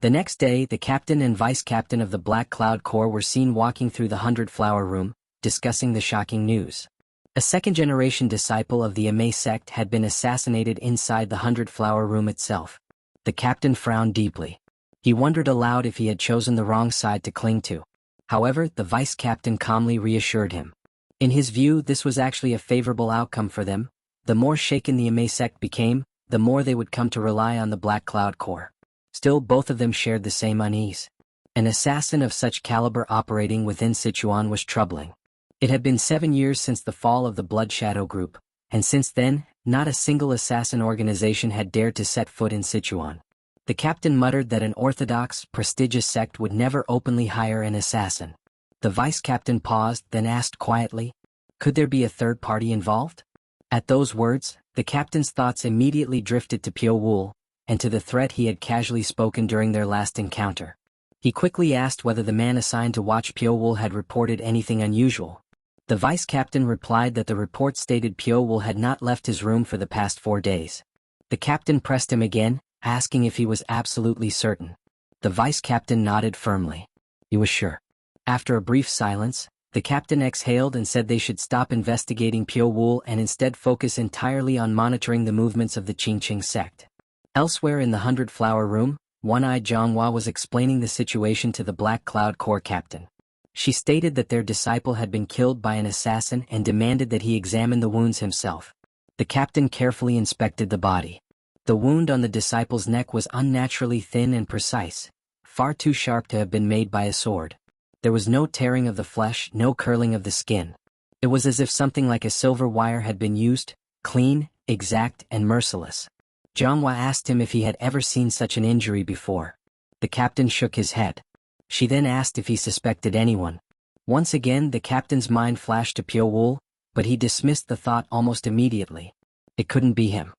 [SPEAKER 1] The next day, the captain and vice-captain of the Black Cloud Corps were seen walking through the 100-Flower Room, discussing the shocking news. A second-generation disciple of the Amei sect had been assassinated inside the 100-Flower Room itself. The captain frowned deeply. He wondered aloud if he had chosen the wrong side to cling to. However, the vice-captain calmly reassured him. In his view, this was actually a favorable outcome for them. The more shaken the Amei sect became, the more they would come to rely on the Black Cloud Corps. Still, both of them shared the same unease. An assassin of such caliber operating within Sichuan was troubling. It had been 7 years since the fall of the Blood Shadow Group, and since then, not a single assassin organization had dared to set foot in Sichuan. The captain muttered that an orthodox, prestigious sect would never openly hire an assassin. The vice-captain paused, then asked quietly, "Could there be a third party involved?" At those words, the captain's thoughts immediately drifted to Pyo-woo, and to the threat he had casually spoken during their last encounter. He quickly asked whether the man assigned to watch Pyo-woo had reported anything unusual. The vice-captain replied that the report stated Pyo-woo had not left his room for the past 4 days. The captain pressed him again, asking if he was absolutely certain. The vice captain nodded firmly. He was sure. After a brief silence, the captain exhaled and said they should stop investigating Pyo-wul and instead focus entirely on monitoring the movements of the Qingqing sect. Elsewhere in the 100-flower room, One-Eyed Zhonghua was explaining the situation to the Black Cloud Corps captain. She stated that their disciple had been killed by an assassin and demanded that he examine the wounds himself. The captain carefully inspected the body. The wound on the disciple's neck was unnaturally thin and precise, far too sharp to have been made by a sword. There was no tearing of the flesh, no curling of the skin. It was as if something like a silver wire had been used, clean, exact, and merciless. Zhonghua asked him if he had ever seen such an injury before. The captain shook his head. She then asked if he suspected anyone. Once again the captain's mind flashed to Pyo-wul, but he dismissed the thought almost immediately. It couldn't be him.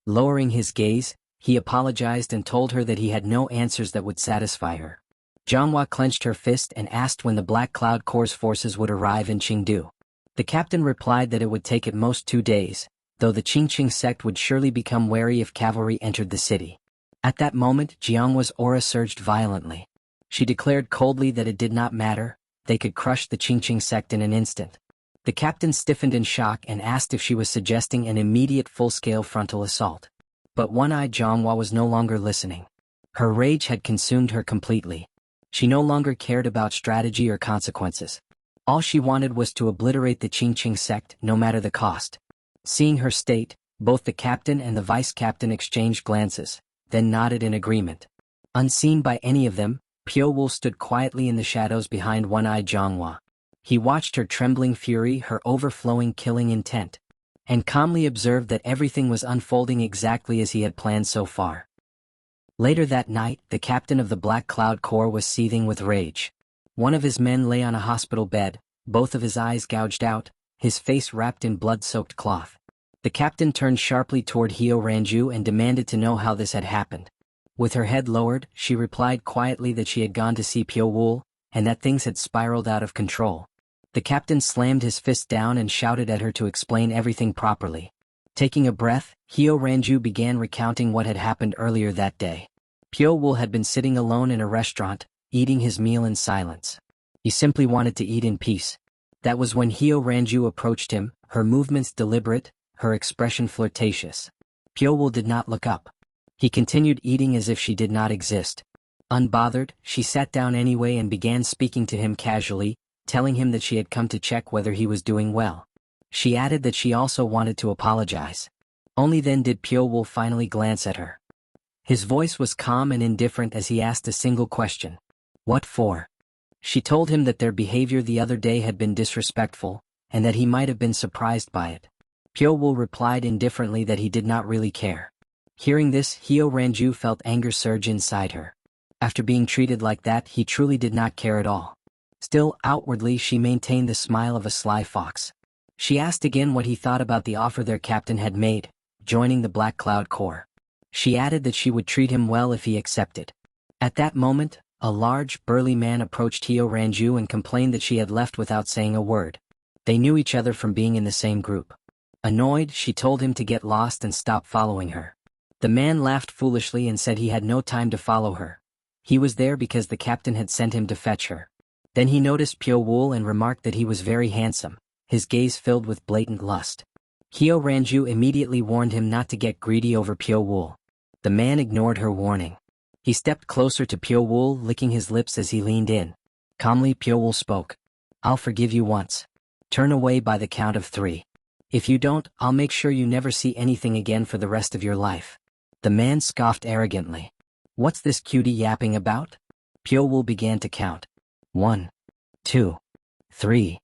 [SPEAKER 1] Lowering his gaze, he apologized and told her that he had no answers that would satisfy her. Zhonghua clenched her fist and asked when the Black Cloud Corps' forces would arrive in Qingdu. The captain replied that it would take at most 2 days, though the Qingqing sect would surely become wary if cavalry entered the city. At that moment, Jianghua's aura surged violently. She declared coldly that it did not matter, they could crush the Qingqing sect in an instant. The captain stiffened in shock and asked if she was suggesting an immediate full-scale frontal assault. But One-Eyed Zhonghua was no longer listening. Her rage had consumed her completely. She no longer cared about strategy or consequences. All she wanted was to obliterate the Qingqing sect, no matter the cost. Seeing her state, both the captain and the vice-captain exchanged glances, then nodded in agreement. Unseen by any of them, Pyo-wul stood quietly in the shadows behind One-Eyed Zhonghua. He watched her trembling fury, her overflowing killing intent, and calmly observed that everything was unfolding exactly as he had planned so far. Later that night, the captain of the Black Cloud Corps was seething with rage. One of his men lay on a hospital bed, both of his eyes gouged out, his face wrapped in blood-soaked cloth. The captain turned sharply toward Hyo Ranju and demanded to know how this had happened. With her head lowered, she replied quietly that she had gone to see Pyo-wul, and that things had spiraled out of control. The captain slammed his fist down and shouted at her to explain everything properly. Taking a breath, Hyo Ranju began recounting what had happened earlier that day. Pyo-wul had been sitting alone in a restaurant, eating his meal in silence. He simply wanted to eat in peace. That was when Hyo Ranju approached him, her movements deliberate, her expression flirtatious. Pyo-wul did not look up. He continued eating as if she did not exist. Unbothered, she sat down anyway and began speaking to him casually, telling him that she had come to check whether he was doing well. She added that she also wanted to apologize. Only then did Pyo-wul finally glance at her. His voice was calm and indifferent as he asked a single question. What for? She told him that their behavior the other day had been disrespectful, and that he might have been surprised by it. Pyo-wul replied indifferently that he did not really care. Hearing this, Hyo Ranju felt anger surge inside her. After being treated like that, he truly did not care at all. Still, outwardly she maintained the smile of a sly fox. She asked again what he thought about the offer their captain had made, joining the Black Cloud Corps. She added that she would treat him well if he accepted. At that moment, a large, burly man approached Hyo Ranju and complained that she had left without saying a word. They knew each other from being in the same group. Annoyed, she told him to get lost and stop following her. The man laughed foolishly and said he had no time to follow her. He was there because the captain had sent him to fetch her. Then he noticed Pyo-wul and remarked that he was very handsome, his gaze filled with blatant lust. Hyo Ranju immediately warned him not to get greedy over Pyo-wul. The man ignored her warning. He stepped closer to Pyo-wul, licking his lips as he leaned in. Calmly, Pyo-wul spoke. I'll forgive you once. Turn away by the count of 3. If you don't, I'll make sure you never see anything again for the rest of your life. The man scoffed arrogantly. What's this cutie yapping about? Pyo-wul began to count. 1, 2, 3.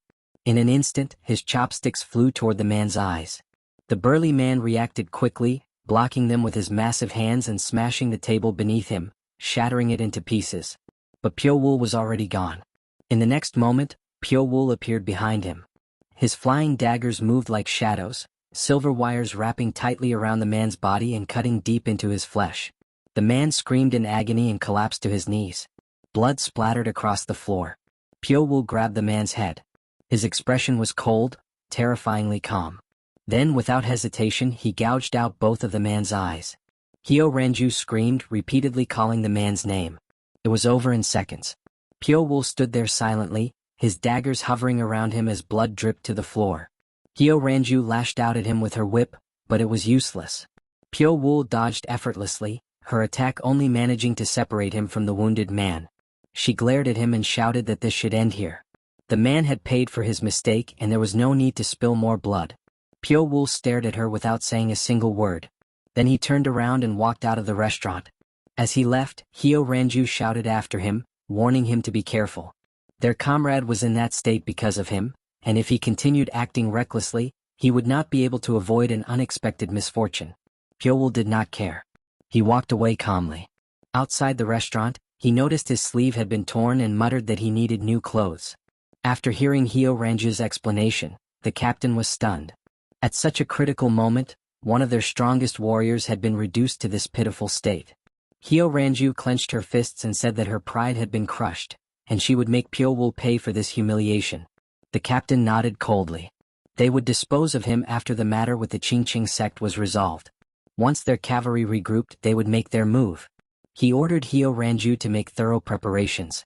[SPEAKER 1] In an instant, his chopsticks flew toward the man's eyes. The burly man reacted quickly, blocking them with his massive hands and smashing the table beneath him, shattering it into pieces. But Pyo-wul was already gone. In the next moment, Pyo-wul appeared behind him. His flying daggers moved like shadows, silver wires wrapping tightly around the man's body and cutting deep into his flesh. The man screamed in agony and collapsed to his knees. Blood splattered across the floor. Pyo-wul grabbed the man's head. His expression was cold, terrifyingly calm. Then, without hesitation, he gouged out both of the man's eyes. Hyo Ranju screamed, repeatedly calling the man's name. It was over in seconds. Pyo-woo stood there silently, his daggers hovering around him as blood dripped to the floor. Hyo-ranju lashed out at him with her whip, but it was useless. Pyo-woo dodged effortlessly, her attack only managing to separate him from the wounded man. She glared at him and shouted that this should end here. The man had paid for his mistake and there was no need to spill more blood. Pyo-woo stared at her without saying a single word. Then he turned around and walked out of the restaurant. As he left, Hyo-ranju shouted after him, warning him to be careful. Their comrade was in that state because of him, and if he continued acting recklessly, he would not be able to avoid an unexpected misfortune. Pyo-woo did not care. He walked away calmly. Outside the restaurant, he noticed his sleeve had been torn and muttered that he needed new clothes. After hearing Hyo-ranju's explanation, the captain was stunned. At such a critical moment, one of their strongest warriors had been reduced to this pitiful state. Hyo-ranju clenched her fists and said that her pride had been crushed, and she would make Pyo-woo pay for this humiliation. The captain nodded coldly. They would dispose of him after the matter with the Chingching sect was resolved. Once their cavalry regrouped, they would make their move. He ordered Hyo-ranju to make thorough preparations.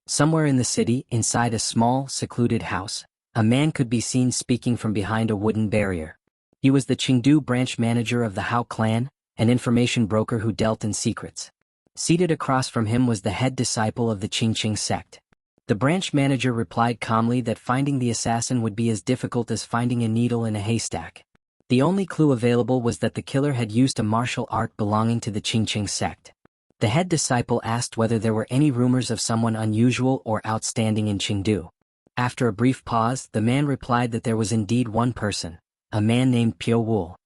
[SPEAKER 1] Somewhere in the city, inside a small, secluded house, a man could be seen speaking from behind a wooden barrier. He was the Chengdu branch manager of the Hao clan, an information broker who dealt in secrets. Seated across from him was the head disciple of the Chingching sect. The branch manager replied calmly that finding the assassin would be as difficult as finding a needle in a haystack. The only clue available was that the killer had used a martial art belonging to the Chingching sect. The head disciple asked whether there were any rumors of someone unusual or outstanding in Chengdu. After a brief pause, the man replied that there was indeed one person, a man named Pyo-woo.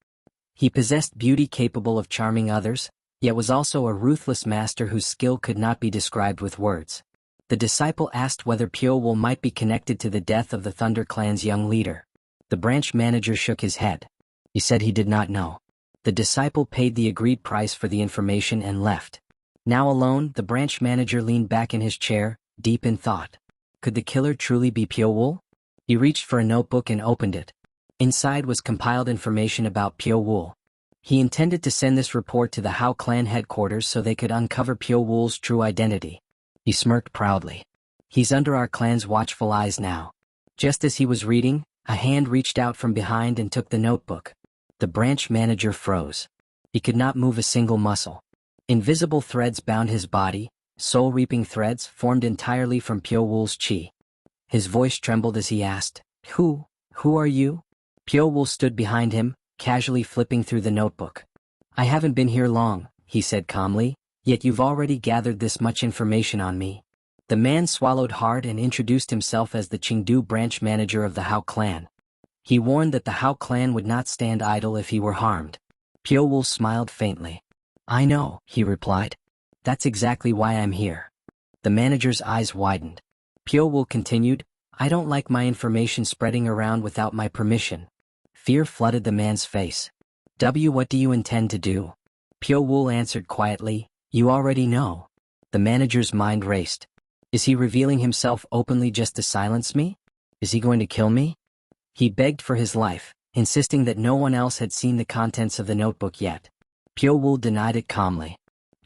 [SPEAKER 1] He possessed beauty capable of charming others, yet was also a ruthless master whose skill could not be described with words. The disciple asked whether Pyo-woo might be connected to the death of the Thunder Clan's young leader. The branch manager shook his head. He said he did not know. The disciple paid the agreed price for the information and left. Now alone, the branch manager leaned back in his chair, deep in thought. Could the killer truly be Pyo-woo? He reached for a notebook and opened it. Inside was compiled information about Pyo-woo. He intended to send this report to the Hao clan headquarters so they could uncover Pyo-woo's true identity. He smirked proudly. He's under our clan's watchful eyes now. Just as he was reading, a hand reached out from behind and took the notebook. The branch manager froze. He could not move a single muscle. Invisible threads bound his body, soul-reaping threads formed entirely from Pyo-woo's chi. His voice trembled as he asked, Who are you? Pyo-woo stood behind him, casually flipping through the notebook. I haven't been here long, he said calmly, yet you've already gathered this much information on me. The man swallowed hard and introduced himself as the Chengdu branch manager of the Hao clan. He warned that the Hao clan would not stand idle if he were harmed. Pyo-woo smiled faintly. I know, he replied. That's exactly why I'm here. The manager's eyes widened. Pyo-woo continued, I don't like my information spreading around without my permission. Fear flooded the man's face. What do you intend to do? Pyo-woo answered quietly, You already know. The manager's mind raced. Is he revealing himself openly just to silence me? Is he going to kill me? He begged for his life, insisting that no one else had seen the contents of the notebook yet. Pyo-woo denied it calmly.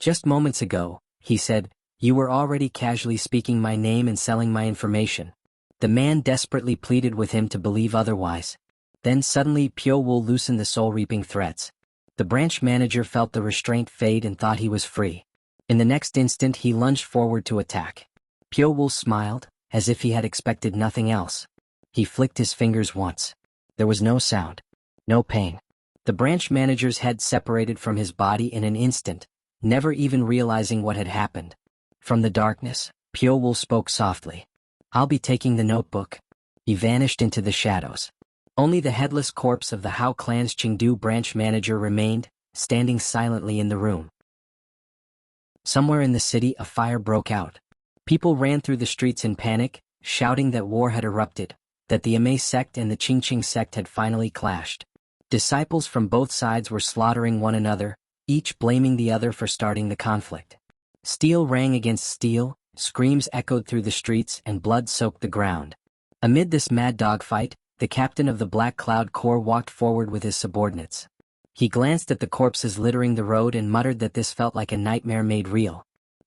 [SPEAKER 1] Just moments ago, he said, you were already casually speaking my name and selling my information. The man desperately pleaded with him to believe otherwise. Then suddenly Pyo-woo loosened the soul-reaping threads. The branch manager felt the restraint fade and thought he was free. In the next instant he lunged forward to attack. Pyo-woo smiled, as if he had expected nothing else. He flicked his fingers once. There was no sound. No pain. The branch manager's head separated from his body in an instant, never even realizing what had happened. From the darkness, Pyo-woo spoke softly. I'll be taking the notebook. He vanished into the shadows. Only the headless corpse of the Hao clan's Chengdu branch manager remained, standing silently in the room. Somewhere in the city a fire broke out. People ran through the streets in panic, shouting that war had erupted, that the Amei sect and the Chingching sect had finally clashed. Disciples from both sides were slaughtering one another, each blaming the other for starting the conflict. Steel rang against steel, screams echoed through the streets and blood soaked the ground. Amid this mad dogfight, the captain of the Black Cloud Corps walked forward with his subordinates. He glanced at the corpses littering the road and muttered that this felt like a nightmare made real.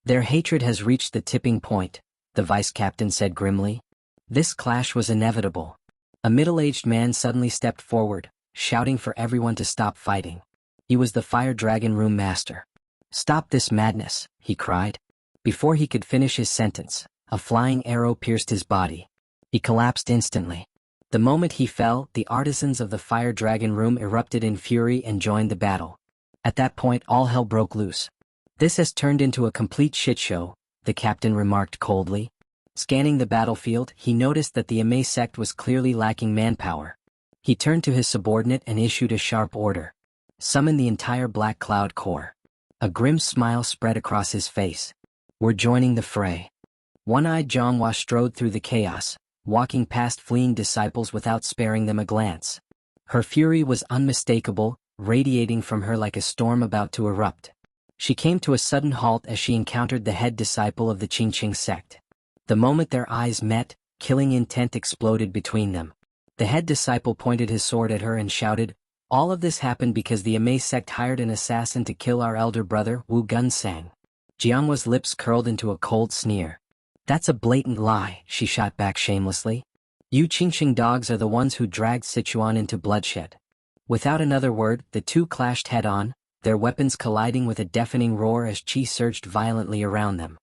[SPEAKER 1] Their hatred has reached the tipping point, the vice captain said grimly. This clash was inevitable. A middle-aged man suddenly stepped forward, shouting for everyone to stop fighting. He was the Fire Dragon Room Master. Stop this madness, he cried. Before he could finish his sentence, a flying arrow pierced his body. He collapsed instantly. The moment he fell, the artisans of the Fire Dragon Room erupted in fury and joined the battle. At that point, all hell broke loose. This has turned into a complete shit show, the captain remarked coldly. Scanning the battlefield, he noticed that the Amay sect was clearly lacking manpower. He turned to his subordinate and issued a sharp order. Summon the entire Black Cloud Corps. A grim smile spread across his face. We're joining the fray. One-eyed Manhwa strode through the chaos, walking past fleeing disciples without sparing them a glance. Her fury was unmistakable, radiating from her like a storm about to erupt. She came to a sudden halt as she encountered the head disciple of the Qingqing sect. The moment their eyes met, killing intent exploded between them. The head disciple pointed his sword at her and shouted, "All of this happened because the Amay sect hired an assassin to kill our elder brother, Wu Gunsang." Jianhua's lips curled into a cold sneer. "That's a blatant lie," she shot back shamelessly. "You Qingqing dogs are the ones who dragged Sichuan into bloodshed." Without another word, the two clashed head-on, their weapons colliding with a deafening roar as qi surged violently around them.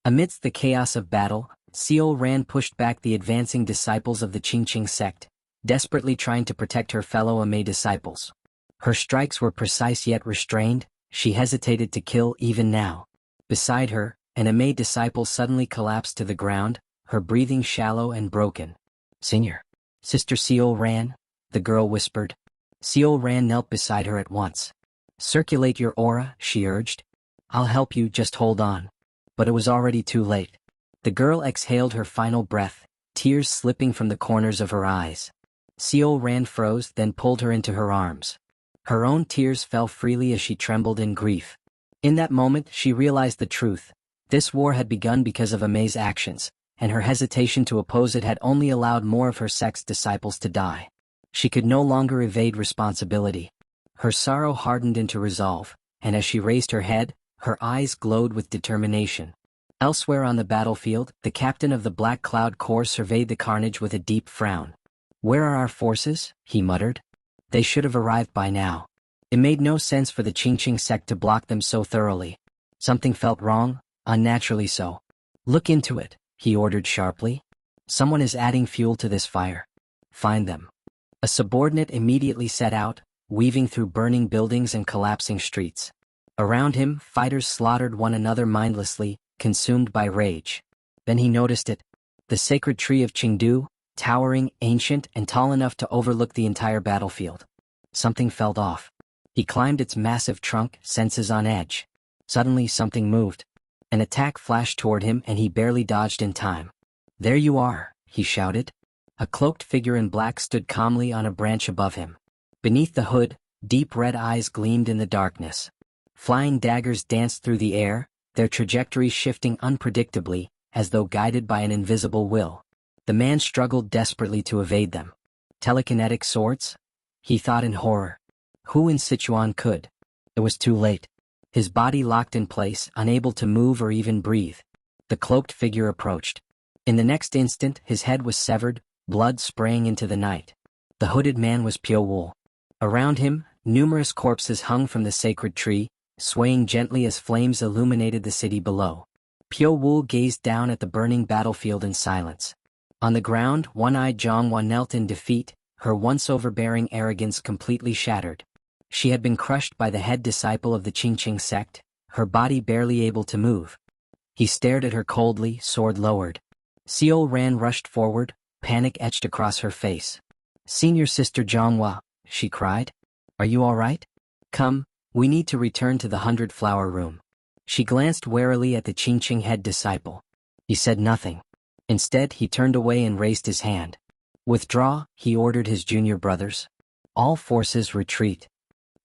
[SPEAKER 1] Amidst the chaos of battle, Xiao Ran pushed back the advancing disciples of the Qingqing sect, desperately trying to protect her fellow Amay disciples. Her strikes were precise yet restrained, she hesitated to kill even now. Beside her, an Amay disciple suddenly collapsed to the ground, her breathing shallow and broken. "Senior. Sister Xiao Ran," the girl whispered. Xiao Ran knelt beside her at once. "Circulate your aura," she urged. "I'll help you, just hold on." But it was already too late. The girl exhaled her final breath, tears slipping from the corners of her eyes. Xiao Ran froze, then pulled her into her arms. Her own tears fell freely as she trembled in grief. In that moment, she realized the truth. This war had begun because of Amay's actions, and her hesitation to oppose it had only allowed more of her sect's disciples to die. She could no longer evade responsibility. Her sorrow hardened into resolve, and as she raised her head, her eyes glowed with determination. Elsewhere on the battlefield, the captain of the Black Cloud Corps surveyed the carnage with a deep frown. "Where are our forces?" he muttered. "They should have arrived by now." It made no sense for the Qingqing sect to block them so thoroughly. Something felt wrong, unnaturally so. "Look into it," he ordered sharply. "Someone is adding fuel to this fire. Find them." A subordinate immediately set out, weaving through burning buildings and collapsing streets. Around him, fighters slaughtered one another mindlessly, consumed by rage. Then he noticed it. The sacred tree of Qingdu, towering, ancient, and tall enough to overlook the entire battlefield. Something felt off. He climbed its massive trunk, senses on edge. Suddenly something moved. An attack flashed toward him and he barely dodged in time. "There you are," he shouted. A cloaked figure in black stood calmly on a branch above him. Beneath the hood, deep red eyes gleamed in the darkness. Flying daggers danced through the air, their trajectories shifting unpredictably, as though guided by an invisible will. The man struggled desperately to evade them. Telekinetic swords? He thought in horror. Who in Sichuan could? It was too late. His body locked in place, unable to move or even breathe. The cloaked figure approached. In the next instant, his head was severed, blood spraying into the night. The hooded man was Pyo Wu. Around him, numerous corpses hung from the sacred tree, swaying gently as flames illuminated the city below. Pyo Wu gazed down at the burning battlefield in silence. On the ground, one-eyed Manhwa knelt in defeat, her once overbearing arrogance completely shattered. She had been crushed by the head disciple of the Qingqing sect, her body barely able to move. He stared at her coldly, sword lowered. Xiao Ran rushed forward, panic etched across her face. "Senior Sister Manhwa," she cried. "Are you all right? Come, we need to return to the 100-flower room." She glanced warily at the Qingqing head disciple. He said nothing. Instead, he turned away and raised his hand. "Withdraw," he ordered his junior brothers. "All forces retreat."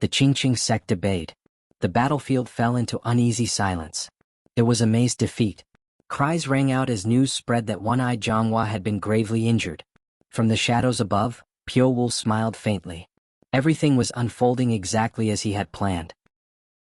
[SPEAKER 1] The Qingqing sect obeyed. The battlefield fell into uneasy silence. It was Amay's defeat. Cries rang out as news spread that one-eyed Manhwa had been gravely injured. From the shadows above, Pyo Wu smiled faintly. Everything was unfolding exactly as he had planned.